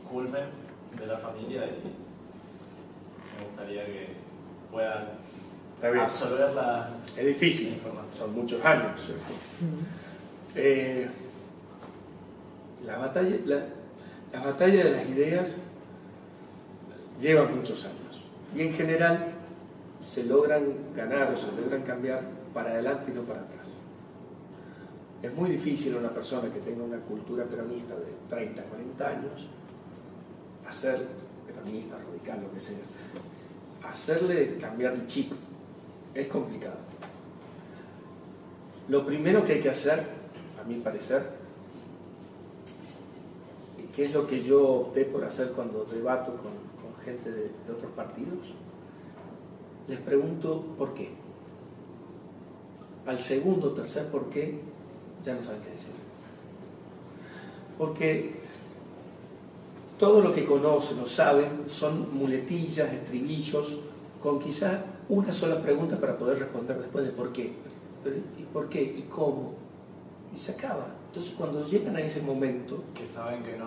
culmen de la familia, y me gustaría que puedan absorber la Es difícil, información. son muchos años. La batalla de las ideas lleva muchos años y en general se logran ganar o se logran cambiar para adelante y no para atrás. Es muy difícil a una persona que tenga una cultura peronista de 30, 40 años hacer peronista, radical, lo que sea, hacerle cambiar el chip. Es complicado. Lo primero que hay que hacer, a mi parecer, que es lo que yo opté por hacer cuando debato con gente de otros partidos, les pregunto por qué. Al segundo o tercer por qué, ya no saben qué decir. Porque todo lo que conocen o saben son muletillas, estribillos, con quizás una sola pregunta para poder responder después de por qué. ¿Y por qué? ¿Y cómo? Y se acaba. Entonces cuando llegan a ese momento, Que saben que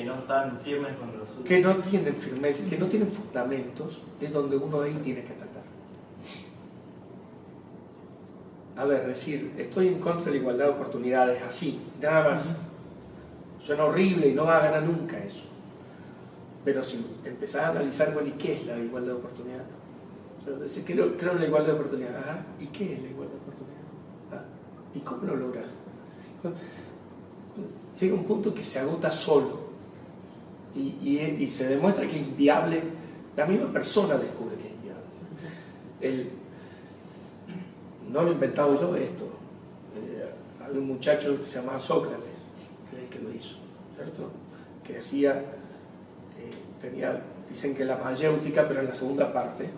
no están firmes con los suyos. que no tienen firmeza, que no tienen fundamentos, es donde uno ahí tiene que atacar. A ver, decir, estoy en contra de la igualdad de oportunidades, así, nada más. Suena horrible y no va a ganar nunca eso. Pero si empezás a analizar, bueno, ¿y qué es la igualdad de oportunidad? Decir, creo en la igualdad de oportunidad. Ajá, ¿y qué es la igualdad de oportunidad? Ah, ¿y cómo lo logras? Llega un punto que se agota solo y se demuestra que es inviable. La misma persona descubre que es inviable. No lo he inventado yo esto. Había un muchacho que se llamaba Sócrates, que es el que lo hizo, ¿cierto? Que hacía, dicen que la mayéutica, pero en la segunda parte.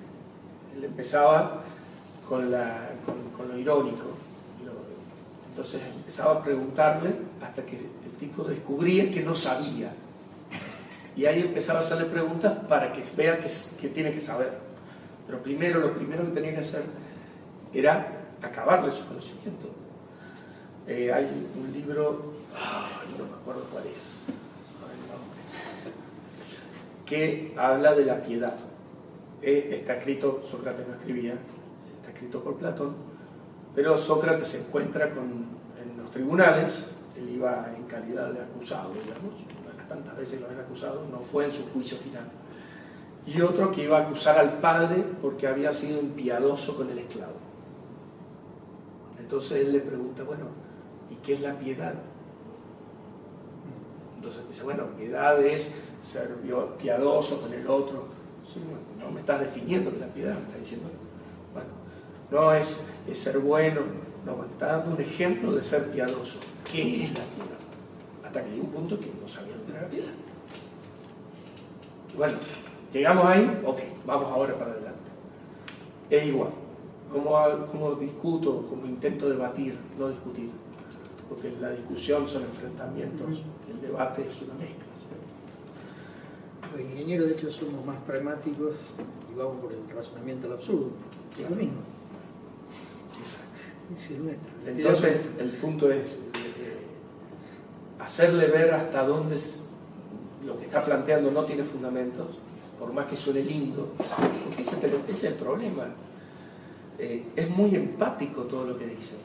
Él empezaba con lo irónico. Entonces empezaba a preguntarle hasta que el tipo descubría que no sabía. Y ahí empezaba a hacerle preguntas para que vea que tiene que saber. Pero lo primero que tenía que hacer era acabarle su conocimiento. Hay un libro, no me acuerdo cuál es, que habla de la piedad. Está escrito, Sócrates no escribía, está escrito por Platón, pero Sócrates se encuentra en los tribunales, él iba en calidad de acusado, digamos, las tantas veces lo habían acusado, no fue en su juicio final. Y otro que iba a acusar al padre porque había sido impiadoso con el esclavo. Entonces él le pregunta, bueno, ¿y qué es la piedad? Entonces dice, bueno, piedad es ser piadoso con el otro. Sí, bueno, no me estás definiendo la piedad, me estás diciendo, bueno, no es ser bueno, no, me estás dando un ejemplo de ser piadoso. ¿Qué es la piedad? Hasta que llegó un punto que no sabía lo que era la piedad. Bueno, llegamos ahí, ok, vamos ahora para adelante. Es igual. ¿Cómo discuto, cómo intento debatir, no discutir? Porque la discusión son enfrentamientos, el debate es una mezcla, ¿cierto? Los ingenieros, de hecho, somos más pragmáticos y vamos por el razonamiento al absurdo. Es lo mismo. Ese es nuestro. Entonces, el punto es hacerle ver hasta dónde lo que está planteando no tiene fundamentos, por más que suene lindo, porque ese es el problema. Es muy empático todo lo que dice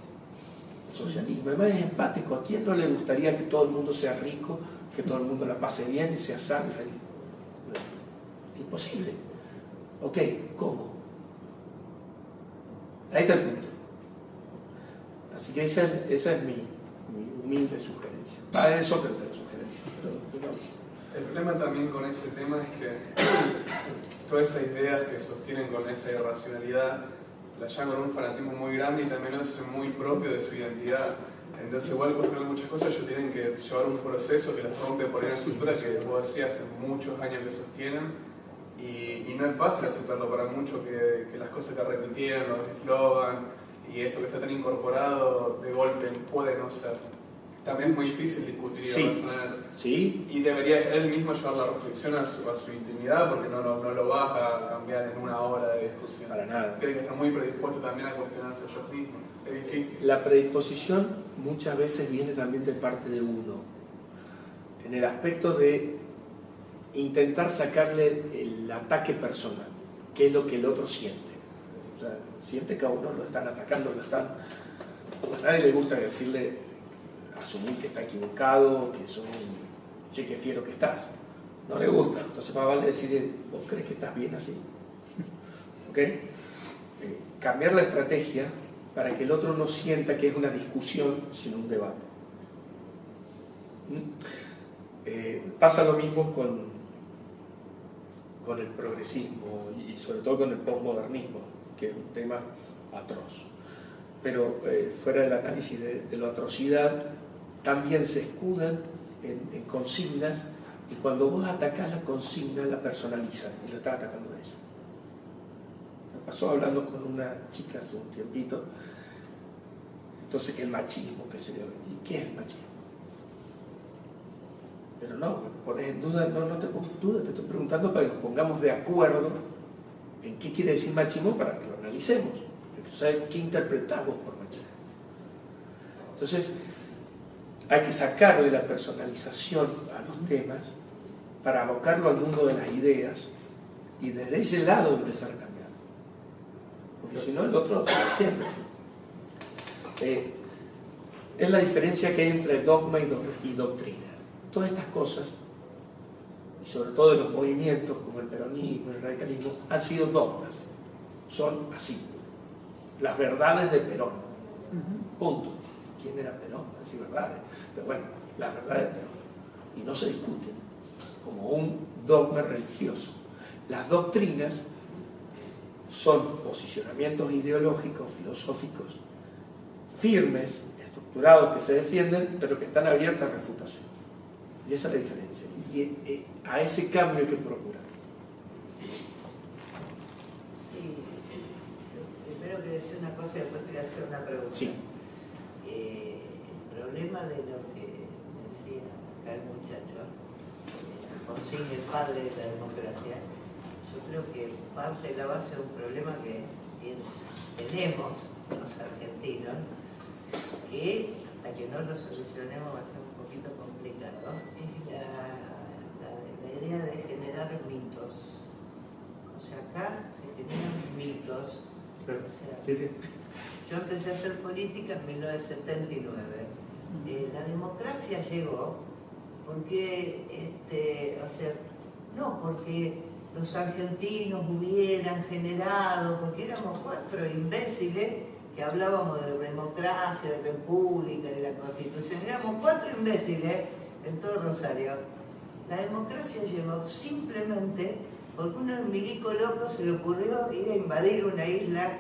el socialismo, es más empático. ¿A quién no le gustaría que todo el mundo sea rico, que todo el mundo la pase bien y sea sano y feliz? Imposible. Ok, ¿cómo? Ahí está el punto. Así que esa es mi humilde sugerencia. Va de Sócrates la sugerencia. El problema también con ese tema es que todas esas ideas que sostienen con esa irracionalidad la llaman con un fanatismo muy grande y también lo hacen muy propio de su identidad. Entonces, igual construir muchas cosas, ellos tienen que llevar un proceso que las rompe por una estructura que vos decías hace muchos años que sostienen. Y no es fácil aceptarlo para muchos que las cosas que repitieron, los eslogan y eso que está tan incorporado de golpe puede no ser. También es muy difícil discutir razonar. Sí. Y debería él mismo llevar la reflexión a su intimidad porque no lo vas a cambiar en una hora de discusión. Para nada. Tiene que estar muy predispuesto también a cuestionarse ellos mismos. Es difícil. La predisposición muchas veces viene también de parte de uno, en el aspecto de intentar sacarle el ataque personal, que es lo que el otro siente. O sea, siente que a uno lo están atacando, pues a nadie le gusta decirle, asumir que está equivocado, que son che, qué fiero que estás. No le gusta. Entonces más vale decirle, ¿vos crees que estás bien así? ¿Ok? Cambiar la estrategia para que el otro no sienta que es una discusión, sino un debate. Pasa lo mismo con el progresismo y sobre todo con el postmodernismo, que es un tema atroz. Pero fuera del análisis de la atrocidad, también se escudan en consignas y cuando vos atacás la consigna la personalizan y lo estás atacando a ella. Me pasó hablando con una chica hace un tiempito, entonces que el machismo, qué sé yo, ¿y qué es el machismo? Pero no, me pones en duda, no te pongo en duda, te estoy preguntando para que nos pongamos de acuerdo en qué quiere decir machismo para que lo analicemos, porque sabes qué interpretamos por machismo. Entonces, hay que sacarle la personalización a los temas para abocarlo al mundo de las ideas y desde ese lado empezar a cambiar. Porque si no, el otro no se entiende. Es la diferencia que hay entre dogma y doctrina. Todas estas cosas, y sobre todo de los movimientos como el peronismo, el radicalismo, han sido dogmas. Son así. Las verdades de Perón. Punto. ¿Quién era Perón? Para decir verdades. Pero bueno, las verdades de Perón. Y no se discuten como un dogma religioso. Las doctrinas son posicionamientos ideológicos, filosóficos, firmes, estructurados, que se defienden, pero que están abiertas a refutación. Y esa es la diferencia. Y a ese cambio hay que procurar. Sí, primero quería decir una cosa y después te voy a hacer una pregunta. Sí. El problema de lo que decía acá el muchacho, Alfonsín, el padre de la democracia, yo creo que parte de la base de un problema que tenemos los argentinos, que hasta que no lo solucionemos va a ser un poquito complicado, es la idea de generar mitos. O sea, acá se generan mitos. O sea, Sí. yo empecé a hacer política en 1979. La democracia llegó porque, no porque los argentinos hubieran generado, porque éramos 4 imbéciles que hablábamos de democracia, de república, de la constitución, éramos 4 imbéciles en todo Rosario. La democracia llegó simplemente porque un milico loco se le ocurrió ir a invadir una isla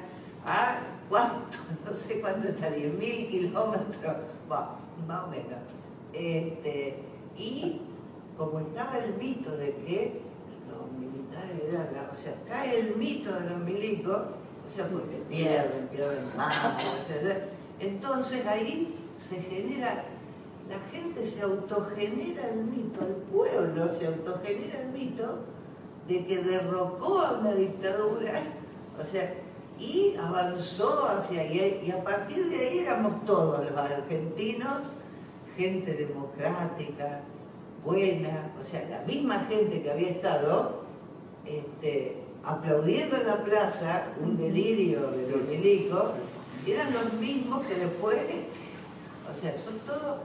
a ¿cuánto? No sé cuánto está, 10.000 kilómetros, más o menos. Y como estaba el mito de que los militares eran, o sea, cae el mito de los milicos, o sea, porque pierden más, entonces ahí se genera, la gente se autogenera el mito, el pueblo se autogenera el mito de que derrocó a una dictadura, o sea, y avanzó hacia, y a partir de ahí éramos todos los argentinos, gente democrática, buena, o sea, la misma gente que había estado aplaudiendo en la plaza un delirio de los milicos, eran los mismos que después, o sea, son todos,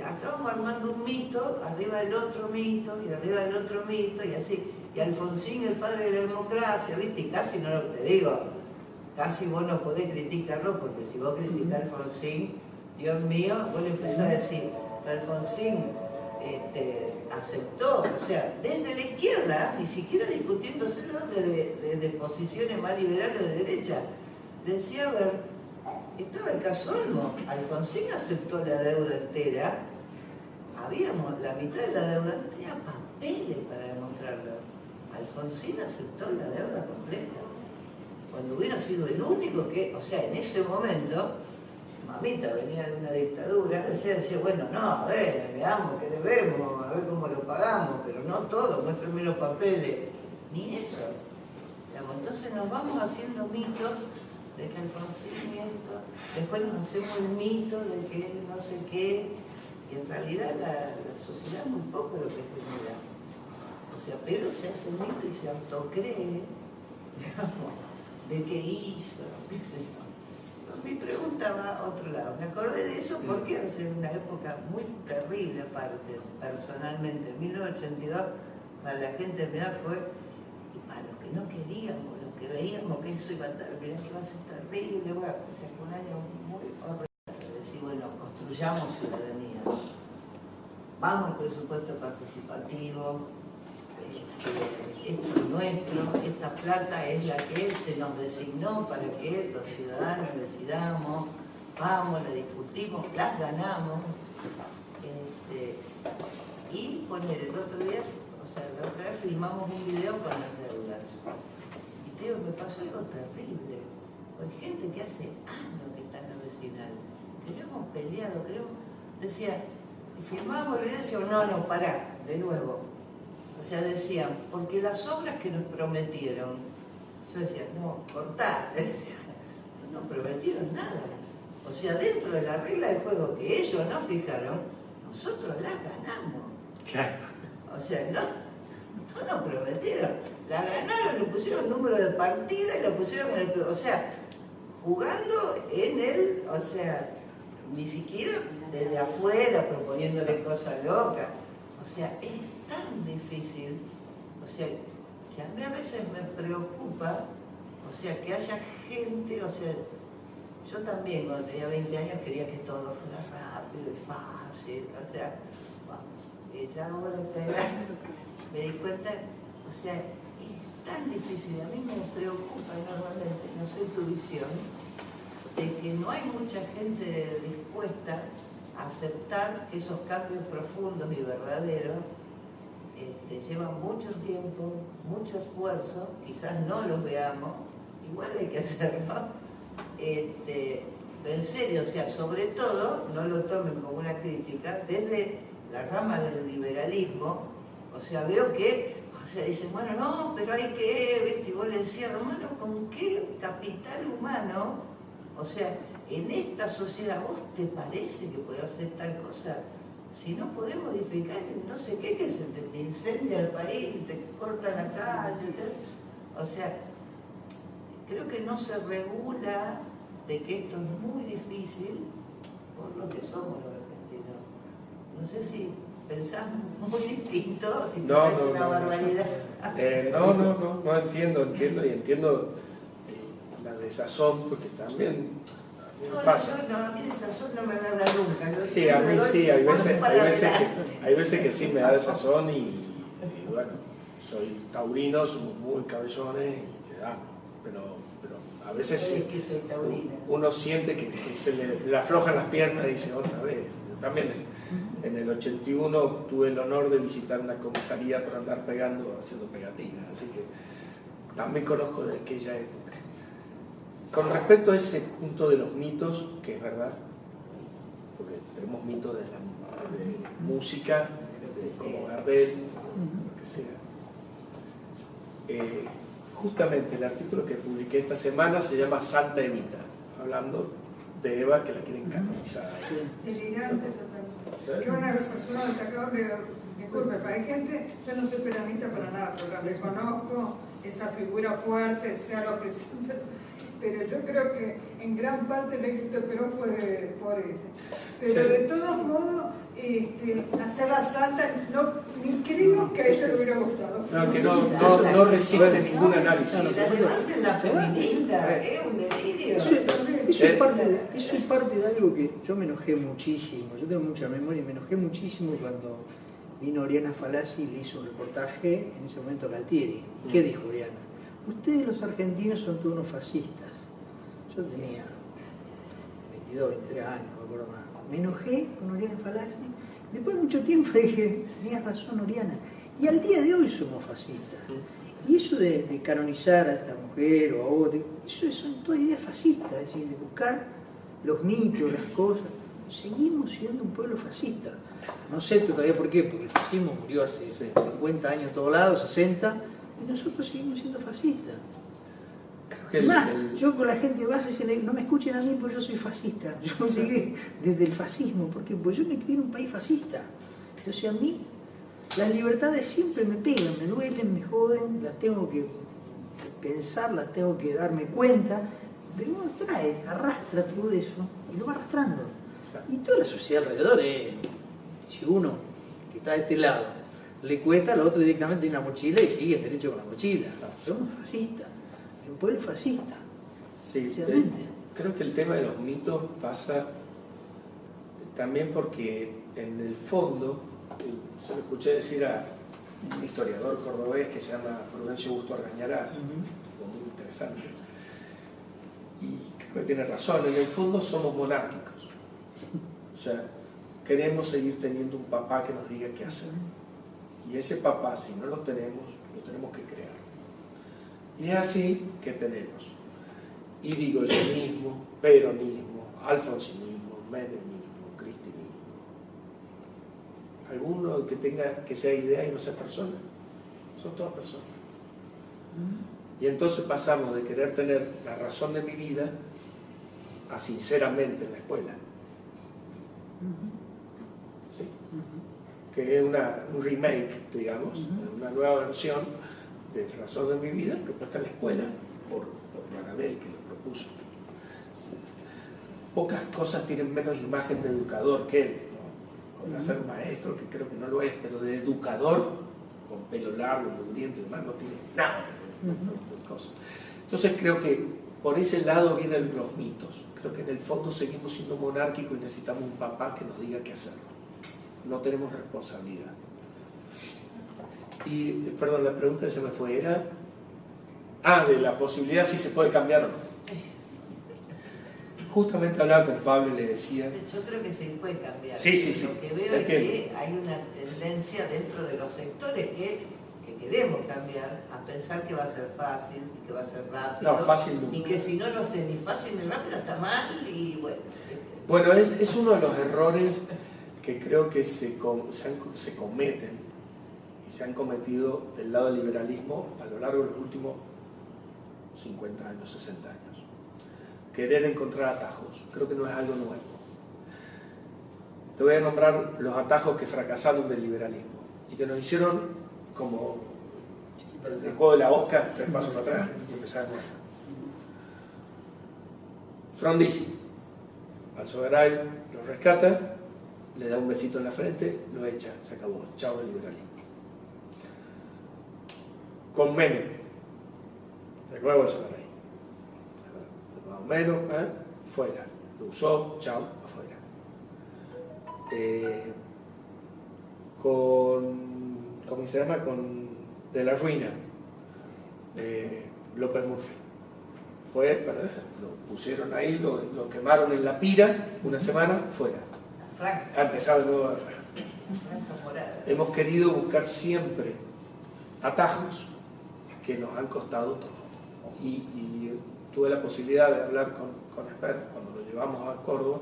acabamos armando un mito, arriba del otro mito, y arriba del otro mito, y así, y Alfonsín, el padre de la democracia, ¿viste? Y casi no lo te digo, casi vos no podés criticarlo, porque si vos criticás a Alfonsín, Dios mío, vos le empezás a decir, Alfonsín aceptó, o sea, desde la izquierda, ni siquiera discutiéndoselo desde posiciones más liberales de derecha, decía, a ver, estaba el caso Olmo, Alfonsín aceptó la deuda entera, habíamos, la mitad de la deuda no tenía papeles para demostrarlo, Alfonsín aceptó la deuda completa, cuando hubiera sido el único que, o sea, en ese momento, mamita venía de una dictadura, decía, bueno, no, a ver, veamos qué debemos, a ver cómo lo pagamos, pero no todo, muéstrenme los papeles, ni eso. Digamos, entonces nos vamos haciendo mitos de que Alfonsín esto, después nos hacemos el mito de que él no sé qué, y en realidad la sociedad es muy poco lo que genera. O sea, pero se hace el mito y se autocree, digamos, de qué hizo, qué sé yo. Mi pregunta va a otro lado. Me acordé de eso porque hace una época muy terrible aparte, personalmente. En 1982, para la gente de mi edad fue, y para los que no queríamos, los que veíamos que eso iba a terminar, que iba a ser terrible, bueno, o sea, fue un año muy horrible. Decir, bueno, construyamos ciudadanía. Vamos al presupuesto participativo, esto es nuestro, esta plata es la que se nos designó para que los ciudadanos decidamos, vamos, la discutimos, las ganamos. Y poner el otro día, o sea, la otra vez filmamos un video con las deudas. Y te digo, me pasó algo terrible. Hay gente que hace años que está en la vecinal, que no hemos peleado, decía, y filmábamos el video y decíamos, no, pará, de nuevo. O sea, decían, porque las obras que nos prometieron, yo decía, no, cortá, no prometieron nada. O sea, dentro de la regla del juego que ellos nos fijaron, nosotros las ganamos. Claro. O sea, no nos prometieron, la ganaron, le pusieron número de partida y lo pusieron en el... O sea, jugando en el... O sea, ni siquiera desde afuera proponiéndole cosas locas. O sea, es tan difícil, o sea, que a mí a veces me preocupa, o sea, que haya gente, o sea, yo también cuando tenía 20 años quería que todo fuera rápido y fácil, o sea, bueno, ya ahora me di cuenta, o sea, es tan difícil, a mí me preocupa enormemente, no sé tu visión, de que no hay mucha gente dispuesta a aceptar que esos cambios profundos y verdaderos llevan mucho tiempo, mucho esfuerzo, quizás no los veamos, igual hay que hacerlo, pero en serio, o sea, sobre todo, no lo tomen como una crítica, desde la rama del liberalismo, o sea, veo que, o sea, dicen, bueno, no, pero hay que, ¿viste? Y vos le decías, hermano, ¿con qué capital humano, o sea, en esta sociedad, ¿vos te parece que puede hacer tal cosa? Si no podés modificar no sé qué, que se te incendia el país, te corta la calle, o sea, creo que no se regula de que esto es muy difícil por lo que somos los argentinos. No sé si pensás muy distinto, si te parece una barbaridad. No, entiendo la desazón, porque también... a mí desazón no me agarra nunca. Sí, a mí sí, hay veces que sí me da desazón y bueno, soy taurino, somos muy cabezones, pero a veces sí, uno siente que se le aflojan las piernas y dice otra vez. Yo también en el 81 tuve el honor de visitar una comisaría para andar haciendo pegatinas, así que también conozco de aquella época. Con respecto a ese punto de los mitos, que es verdad, porque tenemos mitos de música, como Gardel, lo que sea. Justamente el artículo que publiqué esta semana se llama Santa Evita, hablando de Eva que la quieren canonizar. Delirante totalmente. Yo una persona destacable, disculpe, hay gente, yo no soy peronista para nada, pero reconozco esa figura fuerte, sea lo que sea, pero yo creo que en gran parte el éxito de Perón fue por ella. Pero de todos modos, hacerla santa, ni creo que a ella le hubiera gustado. No, que no resiste ningún análisis. Y la levante la feminista, es un delirio. Eso es parte de algo que yo me enojé muchísimo. Yo tengo mucha memoria y me enojé muchísimo cuando vino Oriana Falaschi y le hizo un reportaje en ese momento a Galtieri. ¿Y qué dijo Oriana? Ustedes los argentinos son todos unos fascistas. Yo tenía 22, 23 años, no me acuerdo más. Me enojé con Oriana Falaschi. Después de mucho tiempo dije, tenías razón Oriana. Y al día de hoy somos fascistas. Y eso de canonizar a esta mujer o a otra, eso son todas ideas fascistas, es decir, de buscar los mitos, las cosas. Seguimos siendo un pueblo fascista. No sé todavía por qué, porque el fascismo murió hace 50 años en todos lados, 60, y nosotros seguimos siendo fascistas. Yo con la gente base, no me escuchen a mí porque yo soy fascista. Yo llegué desde el fascismo, porque pues yo me crié en un país fascista. Entonces a mí las libertades siempre me pegan, me duelen, me joden, las tengo que pensar, las tengo que darme cuenta, pero uno arrastra todo eso y lo va arrastrando. Y toda la sociedad alrededor si uno que está de este lado le cuesta, al otro directamente tiene una mochila y sigue derecho con la mochila. Somos fascistas, es un pueblo fascista. Sí, creo que el tema de los mitos pasa también porque en el fondo, se lo escuché decir a un historiador cordobés que se llama Prudencio Augusto Argañarás, muy interesante, y creo que tiene razón, en el fondo somos monárquicos, o sea, queremos seguir teniendo un papá que nos diga qué hacer, y ese papá, si no lo tenemos que crear, y es así que tenemos irigoyenismo, peronismo, alfonsinismo, menemismo, cristinismo. Alguno que sea idea y no sea persona, son todas personas. Y entonces pasamos de querer tener la razón de mi vida a sinceramente en la escuela. ¿Sí? Que es un remake, digamos, una nueva versión de razón de mi vida propuesta en la escuela por Maranel, que lo propuso. ¿Sí? Pocas cosas tienen menos imagen de educador que él. Podrá ser maestro, que creo que no lo es, pero de educador, con pelo largo, mugriento y demás, no tiene nada de cosas. Entonces creo que por ese lado vienen los mitos. Creo que en el fondo seguimos siendo monárquicos y necesitamos un papá que nos diga qué hacer. No tenemos responsabilidad. Y, perdón, la pregunta que se me fue era... de la posibilidad si se puede cambiar o no. Justamente hablaba con Pablo y le decía... Yo creo que se puede cambiar. Sí. Lo que veo es que hay una tendencia dentro de los sectores que queremos cambiar a pensar que va a ser fácil, que va a ser rápido. No, fácil nunca. Y que si no lo sé ni fácil ni rápido está mal y bueno. Bueno, es uno de los errores que creo que se cometen y se han cometido del lado del liberalismo a lo largo de los últimos 50 años, 60 años. Querer encontrar atajos, creo que no es algo nuevo. Te voy a nombrar los atajos que fracasaron del liberalismo y que nos hicieron como el juego de la Oscar, 3 pasos para atrás y empezar de nuevo. Frondizi, al Sogaray lo rescata, le da un besito en la frente, lo echa, se acabó, chao el liberalismo. Con Menem, de nuevo el Sogaray. Más o menos, fuera. Lo usó, chao, afuera. ¿Cómo se llama? Con De la Ruina, López Murphy. Fue, lo pusieron ahí, lo quemaron en la pira, una semana, fuera. Ha empezado de nuevo. Hemos querido buscar siempre atajos que nos han costado todo. Y tuve la posibilidad de hablar con expertos cuando lo llevamos a Córdoba,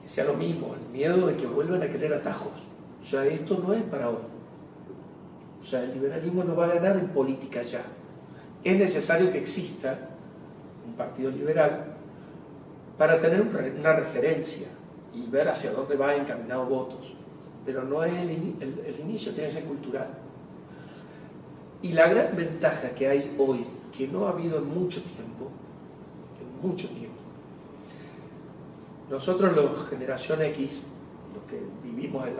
decía lo mismo, el miedo de que vuelvan a querer atajos. O sea, esto no es para hoy. O sea, el liberalismo no va a ganar en política ya. Es necesario que exista un partido liberal para tener una referencia y ver hacia dónde va encaminado votos. Pero no es el inicio, tiene que ser cultural. Y la gran ventaja que hay hoy, que no ha habido en mucho tiempo, nosotros los generación X, los que vivimos en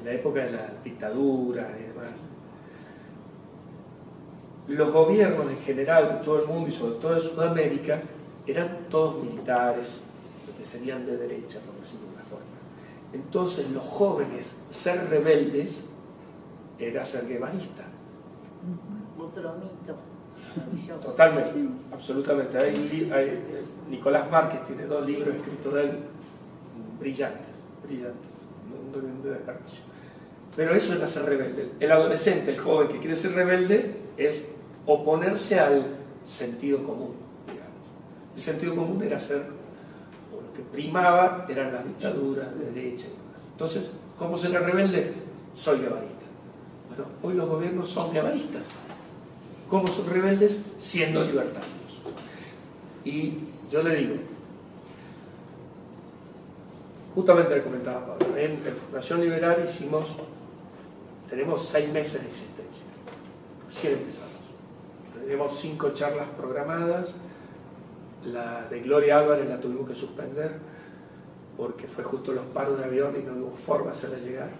la época de la dictadura y demás, los gobiernos en general de todo el mundo y sobre todo de Sudamérica eran todos militares, que serían de derecha, por decirlo de una forma. Entonces los jóvenes, ser rebeldes era ser guevarista. Otro mito. Totalmente, absolutamente. Nicolás Márquez tiene 2 libros escritos de él, brillantes, no desperdicio. Pero eso era ser rebelde. El adolescente, el joven que quiere ser rebelde, es oponerse al sentido común, digamos. El sentido común era ser, o lo que primaba eran las dictaduras de derecha y demás. Entonces, ¿cómo ser rebelde? Soy guevarista. Bueno, hoy los gobiernos son guevaristas. ¿Cómo son rebeldes? Siendo libertarios. Y yo le digo, justamente le comentaba Pablo, en Fundación Liberal tenemos 6 meses de existencia. Recién empezamos. Tenemos 5 charlas programadas. La de Gloria Álvarez la tuvimos que suspender porque fue justo los paros de avión y no hubo forma de hacerla llegar.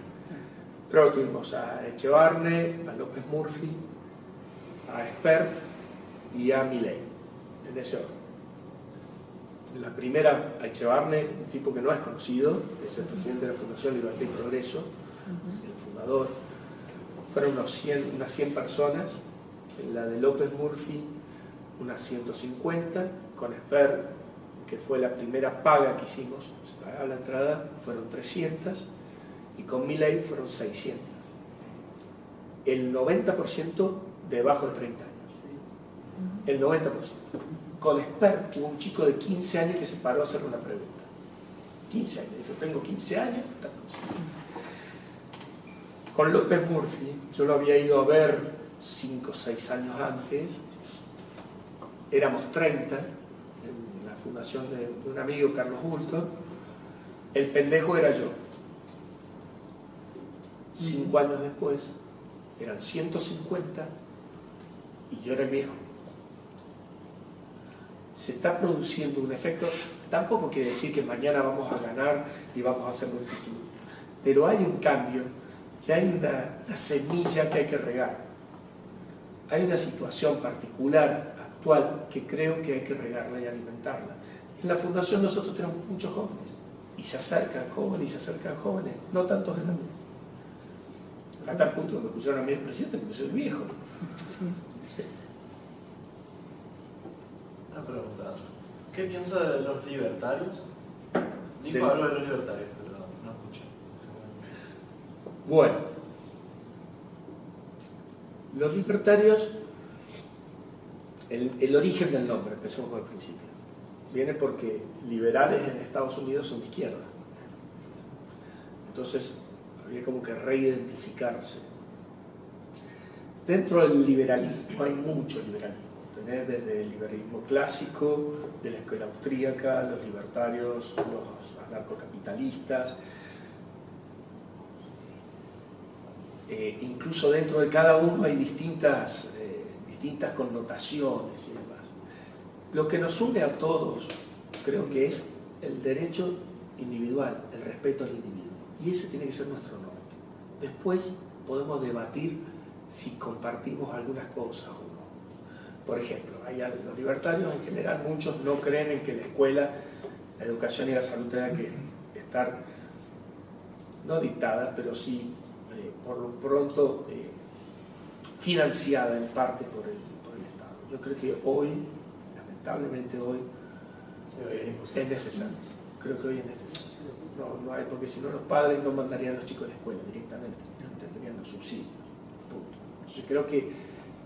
Pero tuvimos a Echevarne, a López Murphy, a Espert y a Milei, en ese orden. La primera, a Echevarne, un tipo que no es conocido, es el presidente de la Fundación Libertad y Progreso, el fundador. Fueron unas 100 personas. En la de López Murphy, unas 150, con Espert, que fue la primera paga que hicimos, se pagaba la entrada, fueron 300, y con Milei fueron 600. El 90% debajo de 30 años. El 90%. Con Espert hubo un chico de 15 años que se paró a hacer una pregunta. 15 años. Dijo, tengo 15 años. Con López Murphy, yo lo había ido a ver 5 o 6 años antes. Éramos 30 en la fundación de un amigo, Carlos Bulto. El pendejo era yo. 5 años después eran 150 y yo era el viejo. Se está produciendo un efecto, tampoco quiere decir que mañana vamos a ganar y vamos a hacer multitud, pero hay un cambio, y hay una semilla que hay que regar. Hay una situación particular, actual, que creo que hay que regarla y alimentarla. En la fundación nosotros tenemos muchos jóvenes, y se acercan jóvenes, no tantos grandes. A tal punto que me pusieron a mí el presidente porque soy viejo. Sí. Una pregunta. ¿Qué piensa de los libertarios? Dijo algo de los libertarios, pero no escuché. Bueno, los libertarios, el origen del nombre, empecemos por el principio, viene porque liberales en Estados Unidos son de izquierda. Entonces, había como que reidentificarse. Dentro del liberalismo hay mucho liberalismo. Tenés desde el liberalismo clásico, de la escuela austríaca, los libertarios, los anarcocapitalistas. Incluso dentro de cada uno hay distintas connotaciones y demás. Lo que nos une a todos, creo que es el derecho individual, el respeto al individuo. Y ese tiene que ser nuestro norte. Después podemos debatir si compartimos algunas cosas o no. Por ejemplo, los libertarios en general, muchos no creen en que la escuela, la educación y la salud tengan que estar, no dictada, pero sí por lo pronto financiada en parte por el Estado. Yo creo que hoy, lamentablemente hoy, es necesario. Creo que hoy es necesario. No hay, porque si no los padres no mandarían a los chicos a la escuela directamente, tendrían los subsidios. Punto. Entonces creo que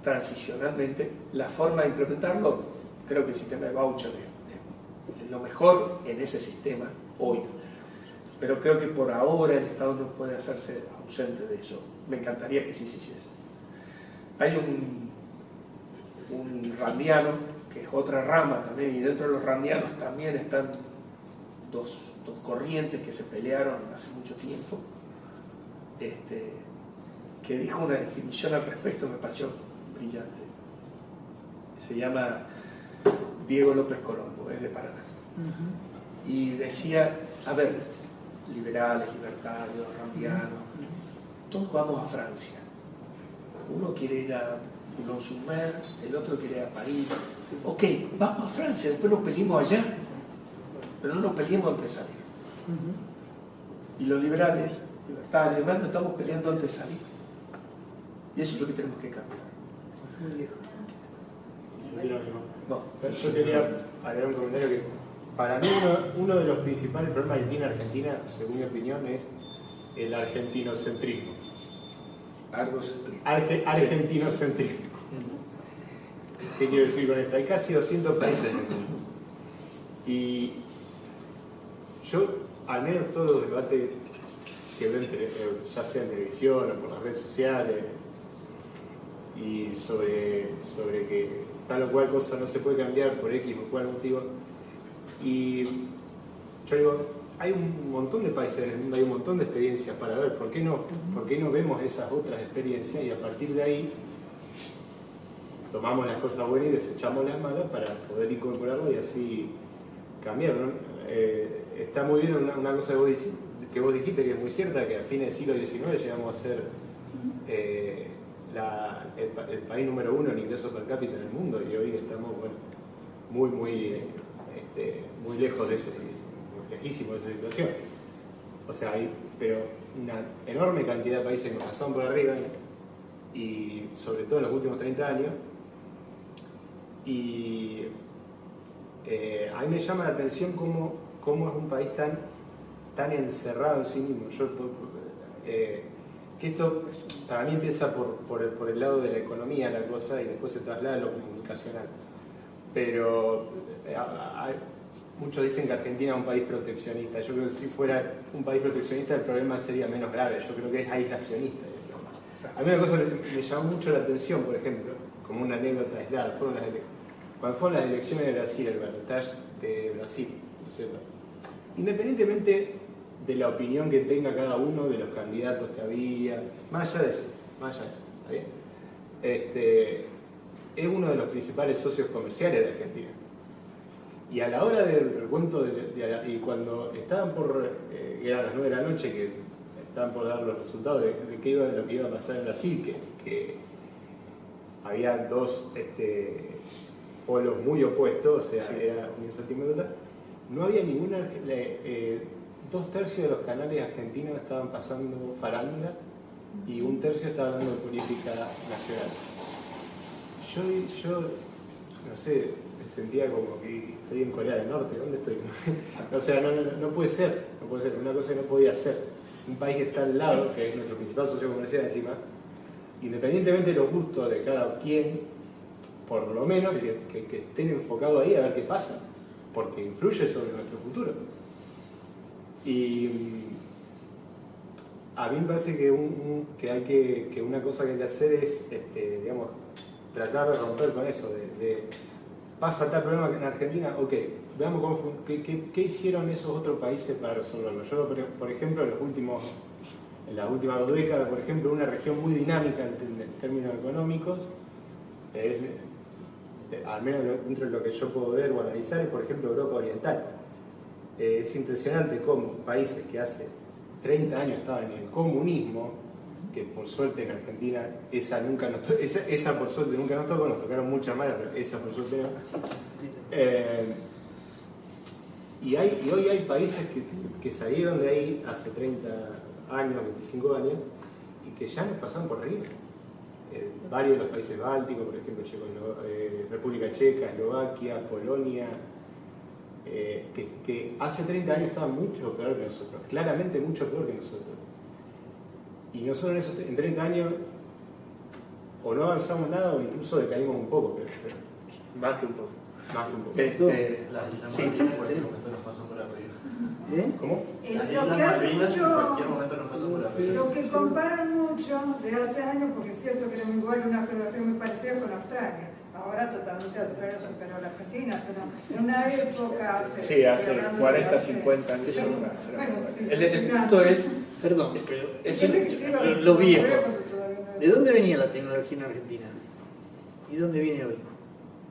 transicionalmente la forma de implementarlo, creo que el sistema de voucher es lo mejor en ese sistema hoy. Pero creo que por ahora el Estado no puede hacerse ausente de eso. me encantaría que sí se hiciese. Hay un randiano, que es otra rama también, y dentro de los randianos también están dos corrientes que se pelearon hace mucho tiempo, que dijo una definición al respecto, me pareció brillante. Se llama Diego López Colombo, es de Paraná. Y decía, a ver, liberales, libertarios, randianos, todos vamos a Francia. Uno quiere ir a Boulogne-sur-Mer, el otro quiere ir a París. Ok, vamos a Francia, después nos peleamos allá, pero no nos peleemos antes de salir. Y los liberales, libertarios, no estamos peleando antes de salir. Y eso es lo que tenemos que cambiar. Yo quería agregar un comentario que para mí uno de los principales problemas que tiene Argentina, según mi opinión, es el argentinocentrismo. Argentinocentrismo. ¿Qué quiero decir con esto? Hay casi 200 países en el mundo. Y yo, al menos todos los debates que veo, ya sea en televisión o por las redes sociales, y sobre que tal o cual cosa no se puede cambiar por X o cual motivo, y yo digo, hay un montón de países en el mundo, hay un montón de experiencias para ver, ¿por qué no vemos esas otras experiencias y a partir de ahí tomamos las cosas buenas y desechamos las malas para poder incorporarlo y así cambiar, ¿no? Está muy bien una cosa que vos dijiste, que es muy cierta, que a fines del siglo XIX llegamos a ser el país número 1 en ingresos per cápita en el mundo y hoy estamos muy lejos de lejísimos de esa situación. O sea, hay pero una enorme cantidad de países que nos pasaron por arriba y sobre todo en los últimos 30 años. Y a mí me llama la atención cómo es un país tan encerrado en sí mismo. Que esto para mí empieza por el lado de la economía la cosa y después se traslada a lo comunicacional. Pero muchos dicen que Argentina es un país proteccionista. Yo creo que si fuera un país proteccionista el problema sería menos grave. Yo creo que es aislacionista. A mí una cosa que me llamó mucho la atención, por ejemplo, como una anécdota aislada, cuando fueron las elecciones de Brasil, el balotaje de Brasil, ¿no es cierto? Independientemente de la opinión que tenga cada uno de los candidatos que había, más allá de eso, ¿está bien? Es uno de los principales socios comerciales de Argentina. Y a la hora del recuento, y cuando estaban eran las 9 de la noche, que estaban por dar los resultados de lo que iba a pasar en Brasil, que había dos polos muy opuestos, o sea, sí. Era un centímetro, no había ninguna... 2/3 de los canales argentinos estaban pasando farándula y 1/3 estaba hablando de política nacional. Yo no sé, me sentía como que estoy en Corea del Norte, ¿dónde estoy? O sea, no puede ser, una cosa que no podía ser. Un país que está al lado, que es nuestro principal socio comercial encima, independientemente de los gustos de cada quien, por lo menos sí. que estén enfocados ahí a ver qué pasa, porque influye sobre nuestro futuro. Y a mí me parece que una cosa que hay que hacer es, digamos, tratar de romper con eso, pasa tal problema en Argentina, ok, veamos qué hicieron esos otros países para resolverlo. Yo, por ejemplo, en las últimas 2 décadas, por ejemplo, una región muy dinámica en términos económicos, al menos dentro de lo que yo puedo ver o analizar, es por ejemplo Europa Oriental. Es impresionante cómo países que hace 30 años estaban en el comunismo, que por suerte en Argentina esa por suerte nunca nos tocó, nos tocaron muchas malas, pero esa por suerte no. Y hoy hay países que salieron de ahí hace 30 años, 25 años, y que ya nos pasan por arriba. Varios de los países bálticos, por ejemplo, República Checa, Eslovaquia, Polonia, que hace 30 años estaban mucho peor que nosotros, claramente mucho peor que nosotros. Y nosotros en 30 años o no avanzamos nada o incluso decaímos un poco, pero más que un poco. Las islas sí, Malvinas, por ejemplo, nos pasan por arriba. ¿Cómo? Las Lo Islas que hace Malvinas en mucho, cualquier momento nos pasan por arriba. lo que comparan mucho de hace años, porque es cierto que era igual una geografía muy parecida con Australia. Ahora totalmente Australia superó a la Argentina, pero en una época hace... Sí, hace 40, 50 años. El punto es... Perdón, pero Es lo viejo. ¿De dónde venía la tecnología en Argentina? ¿Y dónde viene hoy?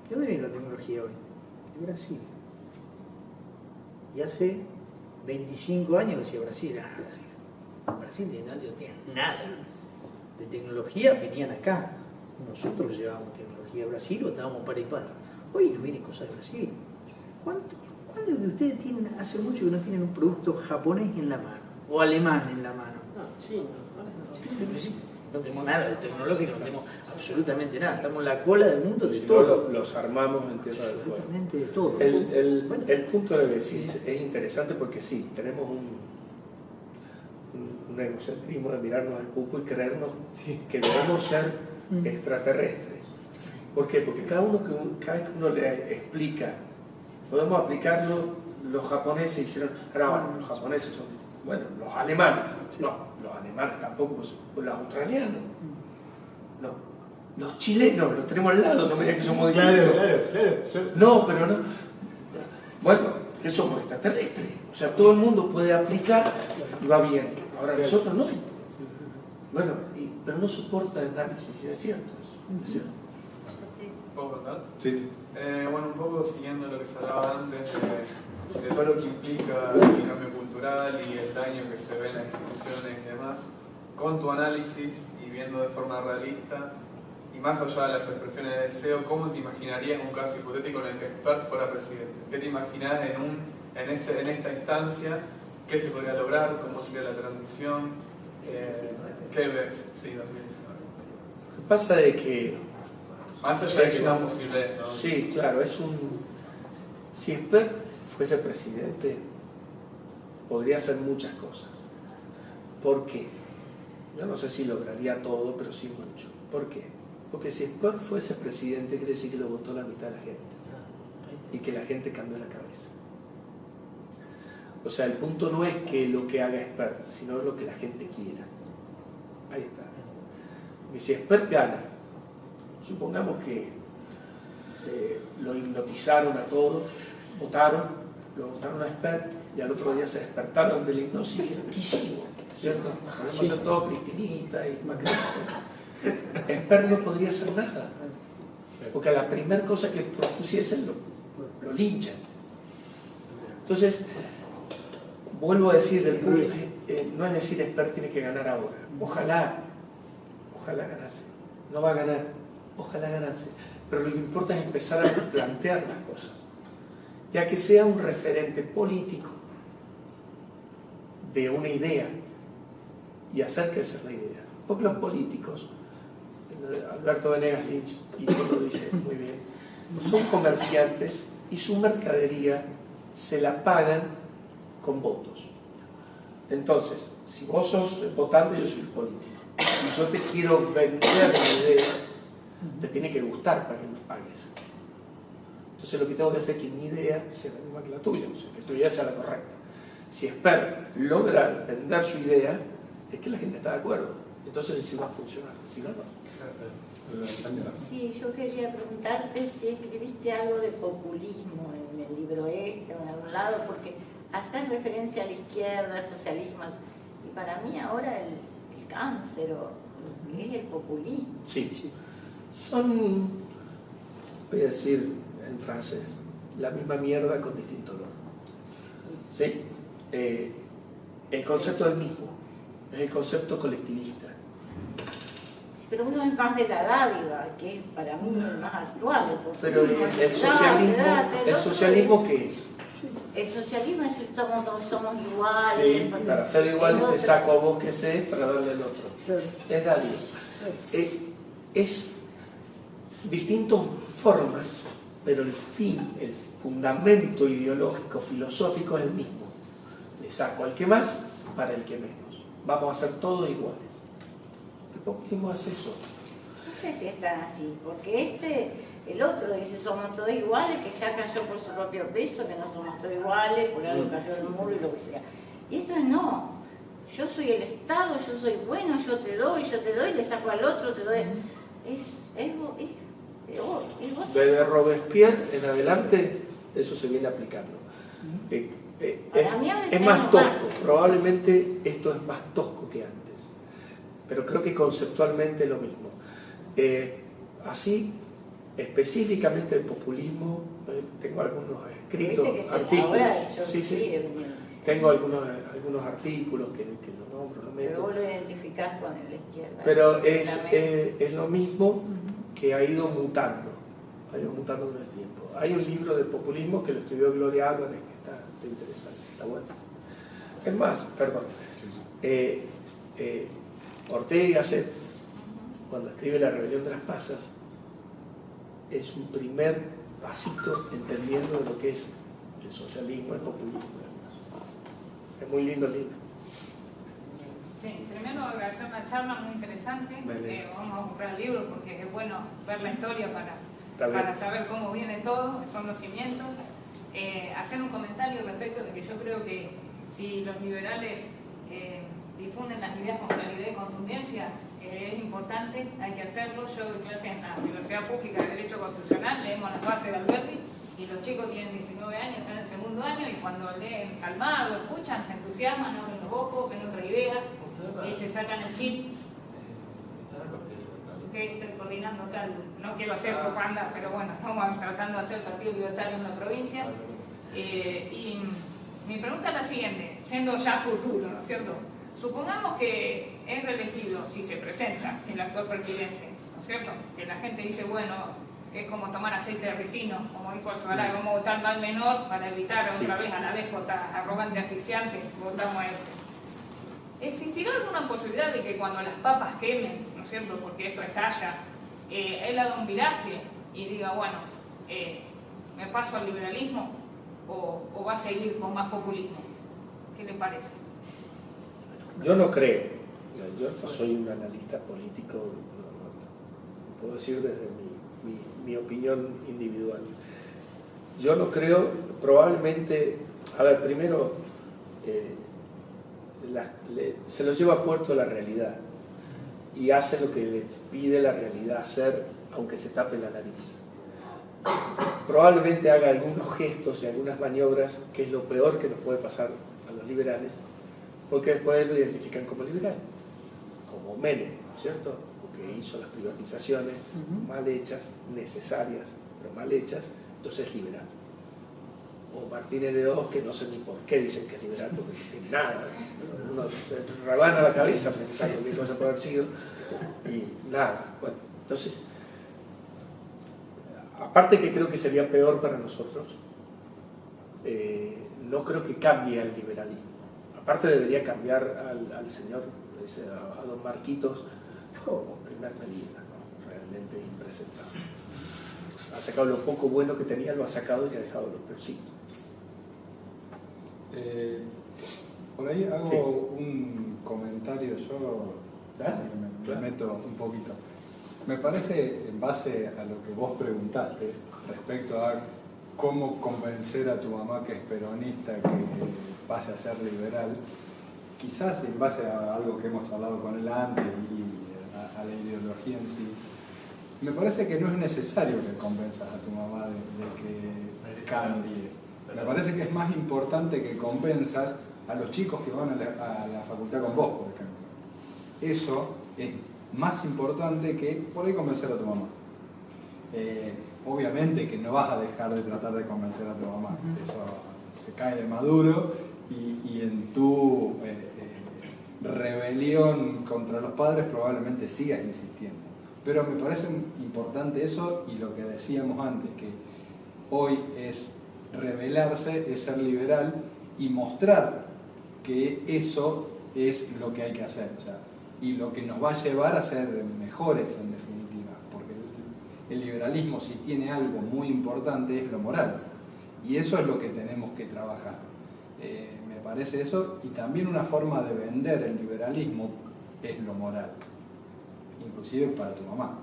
¿De dónde viene la tecnología hoy? De Brasil. Y hace 25 años decía Brasil, Brasil no tiene nada de tecnología, venían acá. Nosotros llevábamos tecnología a Brasil o estábamos para y para. Hoy no vienen cosas de Brasil. ¿Cuántos de ustedes tienen, hace mucho que no tienen un producto japonés en la mano? O alemán en la mano? No tenemos nada de tecnológico, no tenemos absolutamente nada. Estamos en la cola del mundo de todo. Los armamos en Tierra del Fuego. Absolutamente de todo. El punto de decir es interesante porque sí, tenemos un egocentrismo de mirarnos al pupo y creernos que debemos ser extraterrestres. ¿Por qué? Porque cada vez que uno le explica, podemos aplicarlo, los japoneses hicieron, ahora los japoneses son, bueno, los alemanes, no, los alemanes tampoco, pues los australianos, no, los chilenos, los tenemos al lado, no me digan que somos distintos. Claro. No, pero no. Bueno, que somos extraterrestres. O sea, todo el mundo puede aplicar y va bien. Ahora nosotros no. Bueno, pero no soporta el análisis, es cierto. Es cierto. ¿Puedo contar? Sí. Bueno, un poco siguiendo lo que se hablaba antes de todo lo que implica el cambio cultural y el daño que se ve en las instituciones y demás, con tu análisis y viendo de forma realista, y más allá de las expresiones de deseo, ¿cómo te imaginarías un caso hipotético en el que Espert fuera presidente? ¿Qué te imaginás en esta instancia? ¿Qué se podría lograr? ¿Cómo sería la transición? ¿Qué ves? Sí, 2019. Lo que pasa es que... Más allá de que no es posible, ¿no? Sí, claro, si Espert fuese presidente, podría hacer muchas cosas. ¿Por qué? Yo no sé si lograría todo, pero sí mucho. ¿Por qué? Porque si Espert fuese presidente, quiere decir que lo votó la mitad de la gente. Y que la gente cambió la cabeza. O sea, el punto no es que lo que haga Espert, sino lo que la gente quiera. Ahí está. Porque si Espert gana, supongamos que lo hipnotizaron a todos, lo votaron a Espert y al otro día se despertaron del hipnosis y dijeron, ¿qué hicimos? ¿Cierto? Podemos ser todos cristinistas y macristas. Espert no podría hacer nada, porque a la primera cosa que propusiesen lo linchan. Entonces, vuelvo a decir, el punto no es decir Espert tiene que ganar ahora. Ojalá ganase. No va a ganar, ojalá ganase. Pero lo que importa es empezar a plantear las cosas, ya que sea un referente político de una idea y hacer crecer la idea. Porque los políticos, Alberto Venegas Lynch, y lo dice muy bien, son comerciantes y su mercadería se la pagan con votos. Entonces, si vos sos el votante, yo soy el político, y yo te quiero vender la idea, te tiene que gustar para que me pagues. Entonces lo que tengo que hacer es que mi idea sea la misma que la tuya, o sea, que tu idea sea la correcta. Si Espert logra vender su idea, es que la gente está de acuerdo, entonces sí va a funcionar, si no, no. Sí, yo quería preguntarte si escribiste algo de populismo en el libro este o en algún lado, porque hacer referencia a la izquierda, al socialismo, y para mí ahora el cáncer es el populismo. Sí, son, voy a decir en francés, la misma mierda con distinto olor. ¿Sí? El concepto es el mismo, es el concepto colectivista. Sí, pero uno es más de la dádiva, que es para mí el más actual. Pero el socialismo ¿qué es? El socialismo es decir, todos somos iguales. Sí, para ser iguales te saco a vos que sé para darle al otro. Es dádiva. Es distintas formas, pero el fin, el fundamento ideológico, filosófico es el mismo. Le saco al que más para el que menos. Vamos a ser todos iguales. El populismo hace eso. sé si están así, porque el otro dice somos todos iguales, que ya cayó por su propio peso, que no somos todos iguales, por algo cayó el muro y lo que sea. Y esto es no, yo soy el Estado, yo soy bueno, yo te doy, le saco al otro, te doy. Desde Robespierre en adelante eso se viene aplicando. Es más tosco, probablemente esto es más tosco que antes, pero creo que conceptualmente es lo mismo. Así, específicamente el populismo, tengo algunos escritos, artículos. Tengo algunos artículos que lo nombro, lo meto. Pero vos lo identificás con la izquierda. Pero es lo mismo que ha ido mutando con el tiempo. Hay un libro de populismo que lo escribió Gloria Álvarez que está interesante, está bueno. Es más, perdón, Ortega y Gasset, cuando escribe La rebelión de las masas, es un primer pasito entendiendo lo que es el socialismo, el populismo. Es muy lindo el libro. Sí, primero agradecer una charla muy interesante. Vamos a comprar el libro porque es bueno ver la historia para saber cómo viene todo, son los cimientos. Hacer un comentario respecto de que yo creo que si los liberales difunden las ideas con claridad y contundencia, es importante, hay que hacerlo. Yo doy clase en la Universidad Pública de Derecho Constitucional, leemos las bases de Alberti, y los chicos tienen 19 años, están en el segundo año, y cuando leen calmado, escuchan, se entusiasman, abren los ojos, ven otra idea, y se sacan el chip. Sí, estoy coordinando acá, no quiero hacer propaganda, pero bueno, estamos tratando de hacer partido libertario en la provincia. Y mi pregunta es la siguiente, siendo ya futuro, ¿no es cierto? Supongamos que es reelegido, si se presenta el actual presidente, ¿no es cierto? Que la gente dice, bueno, es como tomar aceite de ricino, como dijo Alzogaray, vamos a votar mal menor para evitar otra vez a la déspota arrogante, asfixiante, votamos a él. ¿Existirá alguna posibilidad de que cuando las papas quemen, ¿no es cierto?, porque esto estalla, él haga un viraje y diga, bueno, me paso al liberalismo o va a seguir con más populismo? ¿Qué le parece? Yo no creo, yo no soy un analista político, puedo decir desde mi opinión individual. Yo no creo, probablemente, a ver, primero se lo lleva puesto a la realidad y hace lo que le pide la realidad hacer, aunque se tape la nariz. Probablemente haga algunos gestos y algunas maniobras, que es lo peor que nos puede pasar a los liberales, porque después lo identifican como liberal, como Menem, ¿cierto? Porque hizo las privatizaciones mal hechas, necesarias, pero mal hechas, entonces es liberal. O Martínez de Oz, que no sé ni por qué dicen que es liberal, porque no tiene nada. Uno se rebana la cabeza pensando qué cosa puede haber sido, y nada. Bueno, entonces, aparte que creo que sería peor para nosotros, no creo que cambie el liberalismo. Aparte debería cambiar al señor, a don Marquitos, como primer medida, ¿no? Realmente impresentable. Ha sacado lo poco bueno que tenía, lo ha sacado y ha dejado lo peorcito. Por ahí hago un comentario, yo me meto un poquito. Me parece, en base a lo que vos preguntaste, respecto a cómo convencer a tu mamá que es peronista, que pase a ser liberal, quizás en base a algo que hemos hablado con él antes y a la ideología en sí, me parece que no es necesario que convenzas a tu mamá de que cambie. Me parece que es más importante que convenzas a los chicos que van a la facultad con vos, por ejemplo. Eso es más importante que por ahí convencer a tu mamá. Obviamente que no vas a dejar de tratar de convencer a tu mamá, eso se cae de maduro y en tu rebelión contra los padres probablemente sigas insistiendo. Pero me parece importante eso y lo que decíamos antes, que hoy es rebelarse, es ser liberal y mostrar que eso es lo que hay que hacer, o sea, y lo que nos va a llevar a ser mejores en definitiva, porque el liberalismo, si tiene algo muy importante, es lo moral, y eso es lo que tenemos que trabajar. Me parece eso, y también una forma de vender el liberalismo es lo moral, inclusive para tu mamá.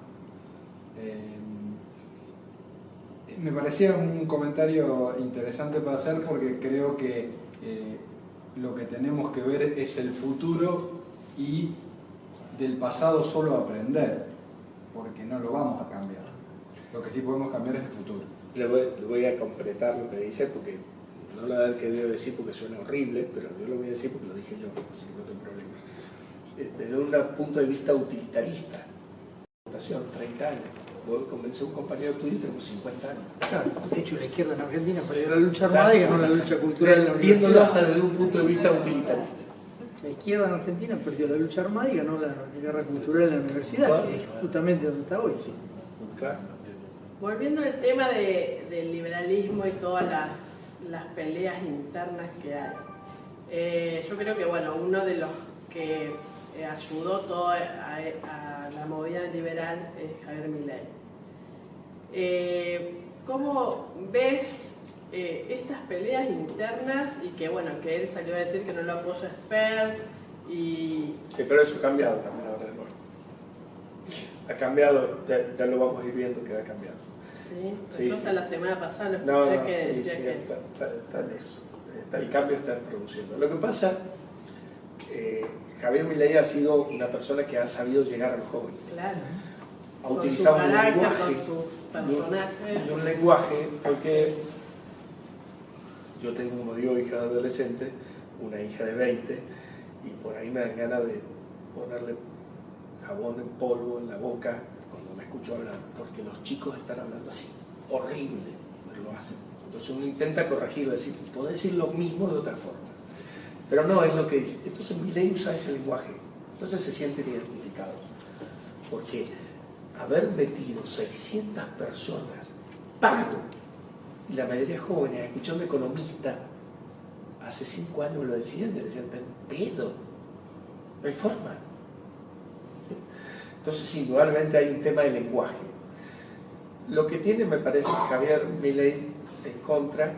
Me parecía un comentario interesante para hacer porque creo que lo que tenemos que ver es el futuro y del pasado solo aprender, porque no lo vamos a cambiar. Lo que sí podemos cambiar es el futuro. Le voy a completar lo que dice, porque no lo da que debo decir porque suena horrible, pero yo lo voy a decir porque lo dije yo, así que no tengo problema. Desde un punto de vista utilitarista, 30 años. Vos convencer a un compañero tuyo y tenemos 50 años. Claro, de hecho la izquierda en Argentina perdió la lucha armada y ganó la lucha cultural en la Viéndolo universidad. hasta desde un punto de vista utilitarista. La izquierda en Argentina perdió la lucha armada y ganó la guerra cultural en la universidad, que es justamente donde está hoy. Claro. Volviendo al tema del liberalismo y todas las peleas internas que hay. Yo creo que bueno, uno de los que ayudó todo a la movida liberal es Javier Milei. ¿Cómo ves estas peleas internas y que bueno, que él salió a decir que no lo apoya Esper y... Sí, pero eso ha cambiado también ahora de nuevo. Ha cambiado, ya lo vamos a ir viendo que ha cambiado. Sí, yo hasta la semana pasada lo No, escuché no, que sí, decía sí, que... está en eso. El cambio está produciendo. Lo que pasa, Javier Milei ha sido una persona que ha sabido llegar a los jóvenes. Claro. Ha Con utilizado su un carácter, lenguaje, con sus personajes. y un lenguaje, porque yo tengo, como digo, hija de adolescente, una hija de 20, y por ahí me dan ganas de ponerle jabón en polvo en la boca cuando me escucho hablar, porque los chicos están hablando así, horrible, pero lo hacen. Entonces uno intenta corregirlo, decir, puedo decir lo mismo de otra forma, pero no es lo que dice. Entonces Milei usa ese lenguaje, entonces se sienten identificados, porque haber metido 600 personas pago, y la mayoría jóvenes, escuchando economista, hace 5 años lo decían, y decían, ten pedo, no hay forma. Entonces, indudablemente hay un tema de lenguaje. Lo que tiene, me parece, Javier Milei en contra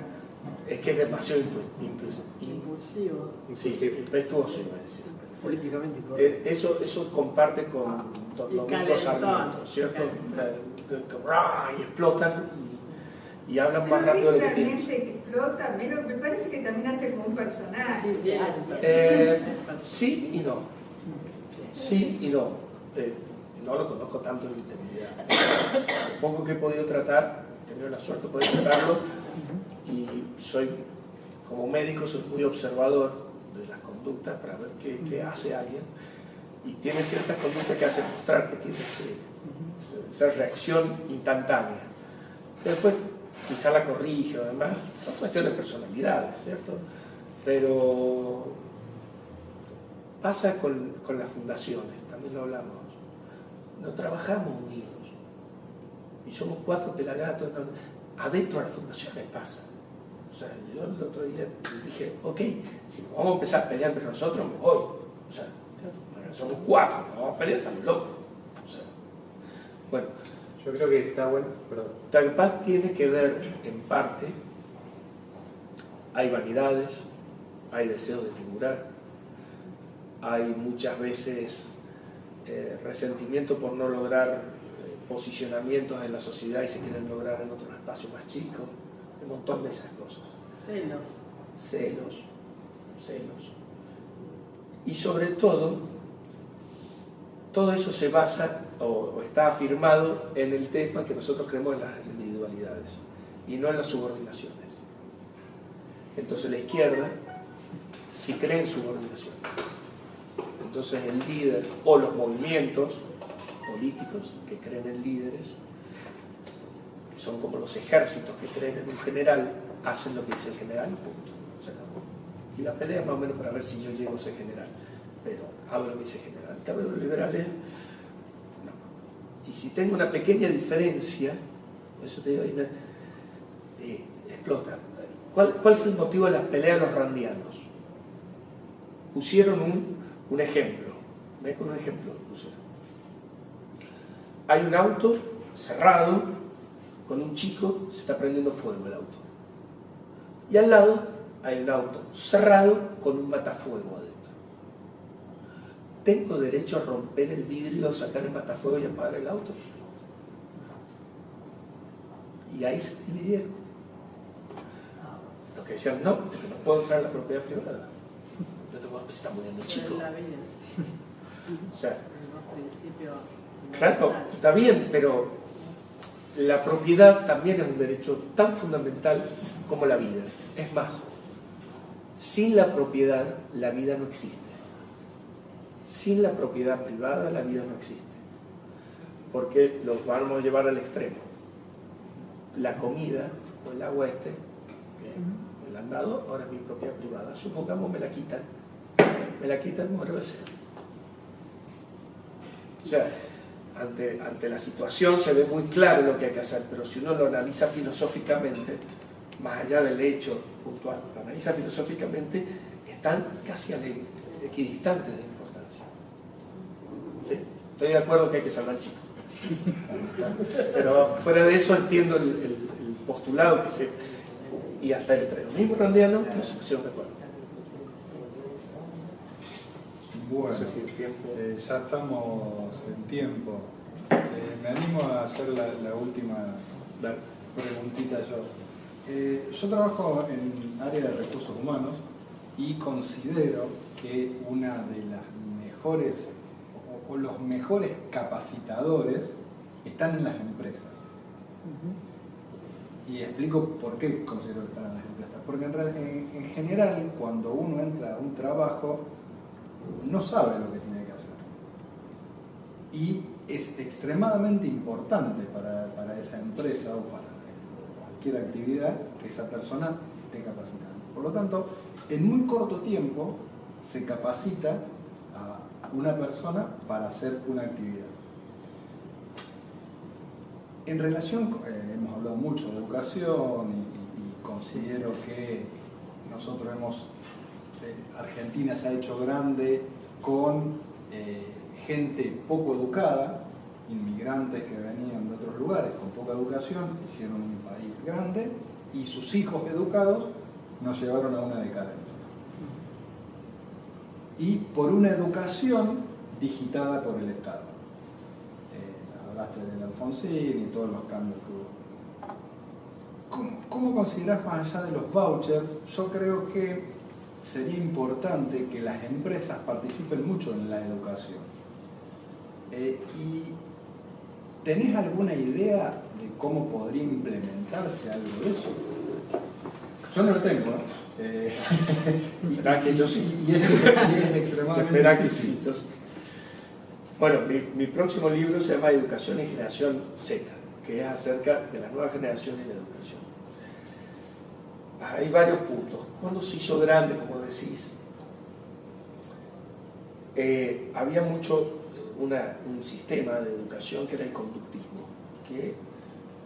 es que es demasiado impulsivo. Sí, impetuoso, iba a decir. Políticamente correcto. Eso comparte con Domingo Sarmiento, ¿cierto? Y explotan y hablan más rápido de lo que piensan. Que explota, me parece que también hace como un personaje. Sí y no. Sí y no. No lo conozco tanto en intimidad. Lo poco que he podido tratar, he tenido la suerte de poder tratarlo, y soy, como médico, soy muy observador de las conductas para ver qué hace alguien, y tiene ciertas conductas que hacen mostrar que tiene esa reacción instantánea. Que después quizá la corrige o demás, son cuestiones de personalidades, ¿cierto? Pero pasa con las fundaciones, también lo hablamos. No trabajamos unidos y somos 4 pelagatos. Adentro de las fundaciones pasa. O sea, yo el otro día dije, ok, si nos vamos a empezar a pelear entre nosotros, me voy. O sea, somos 4, nos vamos a pelear, estamos locos. O sea, bueno, yo creo que está bueno, perdón. Tal tiene que ver, en parte, hay vanidades, hay deseos de figurar, hay muchas veces resentimiento por no lograr posicionamientos en la sociedad y se quieren lograr en otros espacios más chicos, un montón de esas cosas. Celos. Y sobre todo eso se basa o está afirmado en el tema que nosotros creemos en las individualidades y no en las subordinaciones. Entonces la izquierda sí cree en subordinaciones. Entonces el líder o los movimientos políticos que creen en líderes, que son como los ejércitos que creen en un general, hacen lo que dice el general y punto. O sea, y la pelea más o menos para ver si yo llego a ser general, pero hago lo que dice el general. En cambio los liberales, no. Y si tengo una pequeña diferencia, por eso te digo, explota. ¿Cuál fue el motivo de las peleas de los randianos? Pusieron un ejemplo. ¿Ves con un ejemplo? Hay un auto cerrado con un chico, se está prendiendo fuego el auto. Y al lado hay un auto cerrado con un matafuego adentro. ¿Tengo derecho a romper el vidrio, sacar el matafuego y apagar el auto? Y ahí se dividieron. Los que decían, no puedo entrar en la propiedad privada. Yo tengo, se está muriendo el chico. O sea, claro, está bien, pero la propiedad también es un derecho tan fundamental como la vida. Es más, sin la propiedad la vida no existe. Sin la propiedad privada la vida no existe. Porque los vamos a llevar al extremo. La comida o el agua que me la han dado, ahora es mi propiedad privada. Supongamos me la quitan, muero de sed. O sea, ante la situación se ve muy claro lo que hay que hacer, pero si uno lo analiza filosóficamente, más allá del hecho puntual, lo analiza filosóficamente, están casi equidistantes de importancia. ¿Sí? Estoy de acuerdo que hay que salvar al chico. Pero fuera de eso entiendo el postulado que se... Y hasta entre los mismos randianos no se pusieron de acuerdo. Bueno, no sé si ya estamos en tiempo. Me animo a hacer la última preguntita yo. Yo trabajo en área de recursos humanos y considero que una de las mejores o los mejores capacitadores están en las empresas. Y explico por qué considero que están en las empresas. Porque en general, cuando uno entra a un trabajo, no sabe lo que tiene que hacer. Y es extremadamente importante para esa empresa o para cualquier actividad que esa persona esté capacitada. Por lo tanto, en muy corto tiempo se capacita a una persona para hacer una actividad. En relación, hemos hablado mucho de educación y considero que nosotros Argentina se ha hecho grande con gente poco educada, inmigrantes que venían de otros lugares con poca educación, hicieron un país grande y sus hijos educados nos llevaron a una decadencia. Y por una educación digitada por el Estado. Hablaste del Alfonsín y todos los cambios que hubo. ¿Cómo considerás, más allá de los vouchers? Yo creo que sería importante que las empresas participen mucho en la educación. ¿Y tenés alguna idea de cómo podría implementarse algo de eso? Yo no lo tengo, Espera que yo sí. Y es extremadamente... Espera que sí. Bueno, mi próximo libro se llama Educación y Generación Z, que es acerca de la nueva generación y la educación. Hay varios puntos. Cuando se hizo grande, como decís, había mucho un sistema de educación que era el conductismo, que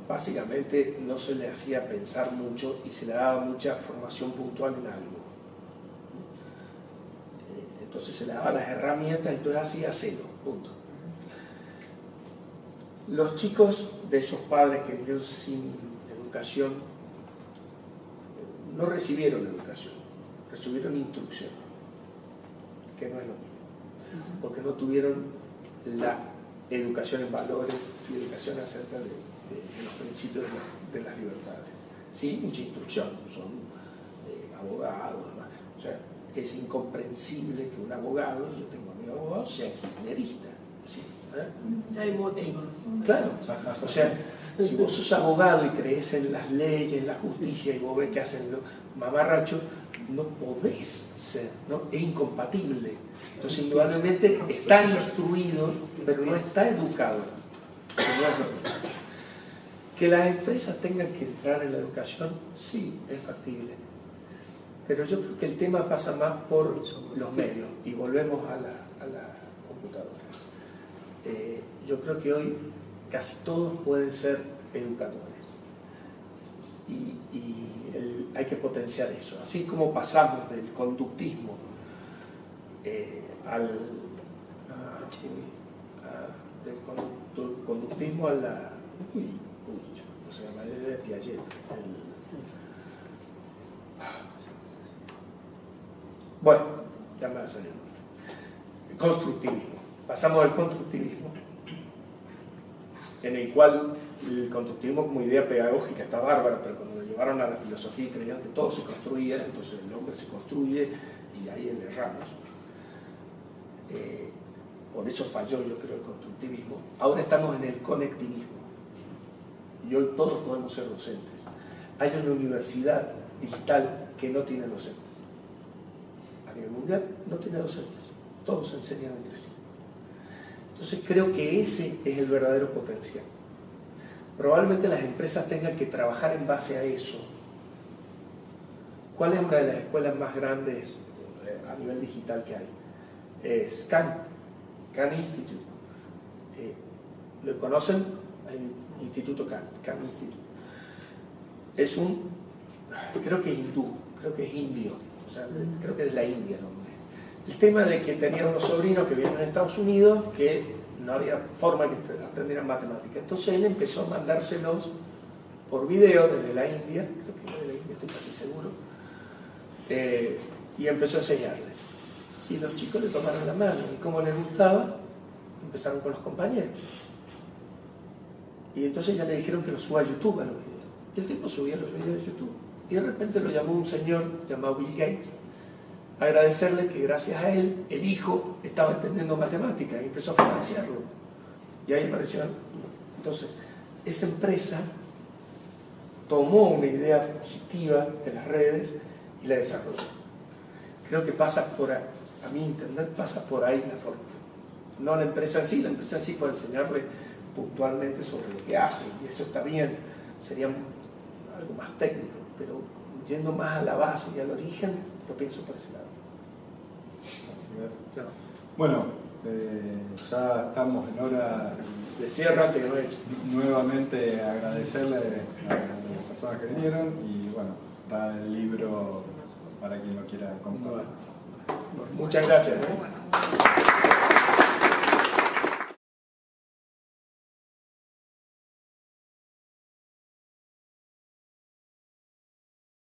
básicamente no se le hacía pensar mucho y se le daba mucha formación puntual en algo. Entonces se le daban las herramientas y entonces hacía cero, punto. Los chicos de esos padres que vivieron sin educación no recibieron educación, recibieron instrucción, que no es lo mismo, porque no tuvieron la educación en valores y educación acerca de los principios de las libertades. Sí, mucha instrucción, son abogados, o sea, es incomprensible que un abogado, yo tengo a mi abogado, sea kirchnerista. ¿Sí? Hay motivos. Claro, o sea, si vos sos abogado y crees en las leyes, en la justicia, y vos ves que hacen los mamarrachos, no podés ser, ¿no? Es incompatible. Entonces, indudablemente está instruido, pero no está educado. Que las empresas tengan que entrar en la educación, sí, es factible. Pero yo creo que el tema pasa más por los medios, y volvemos a la computadora. Yo creo que hoy casi todos pueden ser educadores. Hay que potenciar eso. Así como pasamos del conductismo del conductismo a la... ¿cómo se llama? De Piaget. Bueno, ya me va a salir. Constructivismo. Pasamos al constructivismo, en el cual el constructivismo como idea pedagógica está bárbara, pero cuando lo llevaron a la filosofía y creían que todo se construía, entonces el hombre se construye y ahí le erramos. Por eso falló, yo creo, el constructivismo. Ahora estamos en el conectivismo y hoy todos podemos ser docentes. Hay una universidad digital que no tiene docentes. A nivel mundial no tiene docentes. Todos se enseñan entre sí. Entonces creo que ese es el verdadero potencial. Probablemente las empresas tengan que trabajar en base a eso. ¿Cuál es una de las escuelas más grandes a nivel digital que hay? Es Khan Institute. ¿Lo conocen? Hay un instituto Khan Institute. Es creo que es hindú, creo que es indio, o sea, creo que es de la India el hombre. El tema de que tenía unos sobrinos que vivían en Estados Unidos que no había forma de que aprendieran matemáticas. Entonces él empezó a mandárselos por video desde la India, creo que era de la India, estoy casi seguro, y empezó a enseñarles. Y los chicos le tomaron la mano, y como les gustaba, empezaron con los compañeros. Y entonces ya le dijeron que lo suba a YouTube a los videos. Y el tipo subía los videos de YouTube. Y de repente lo llamó un señor llamado Bill Gates a agradecerle que gracias a él, el hijo estaba entendiendo matemáticas y empezó a financiarlo. Y ahí apareció. Entonces, esa empresa tomó una idea positiva de las redes y la desarrolló. Creo que pasa por ahí, a mi entender, pasa por ahí la forma. No la empresa en sí puede enseñarle puntualmente sobre lo que hace, y eso está bien, sería algo más técnico, pero yendo más a la base y al origen, lo pienso por ese lado. No. Bueno, ya estamos en hora de cierre antes que no he hecho. Nuevamente agradecerle a las personas que vinieron y bueno, está el libro para quien lo quiera comprar. Bueno, muchas gracias.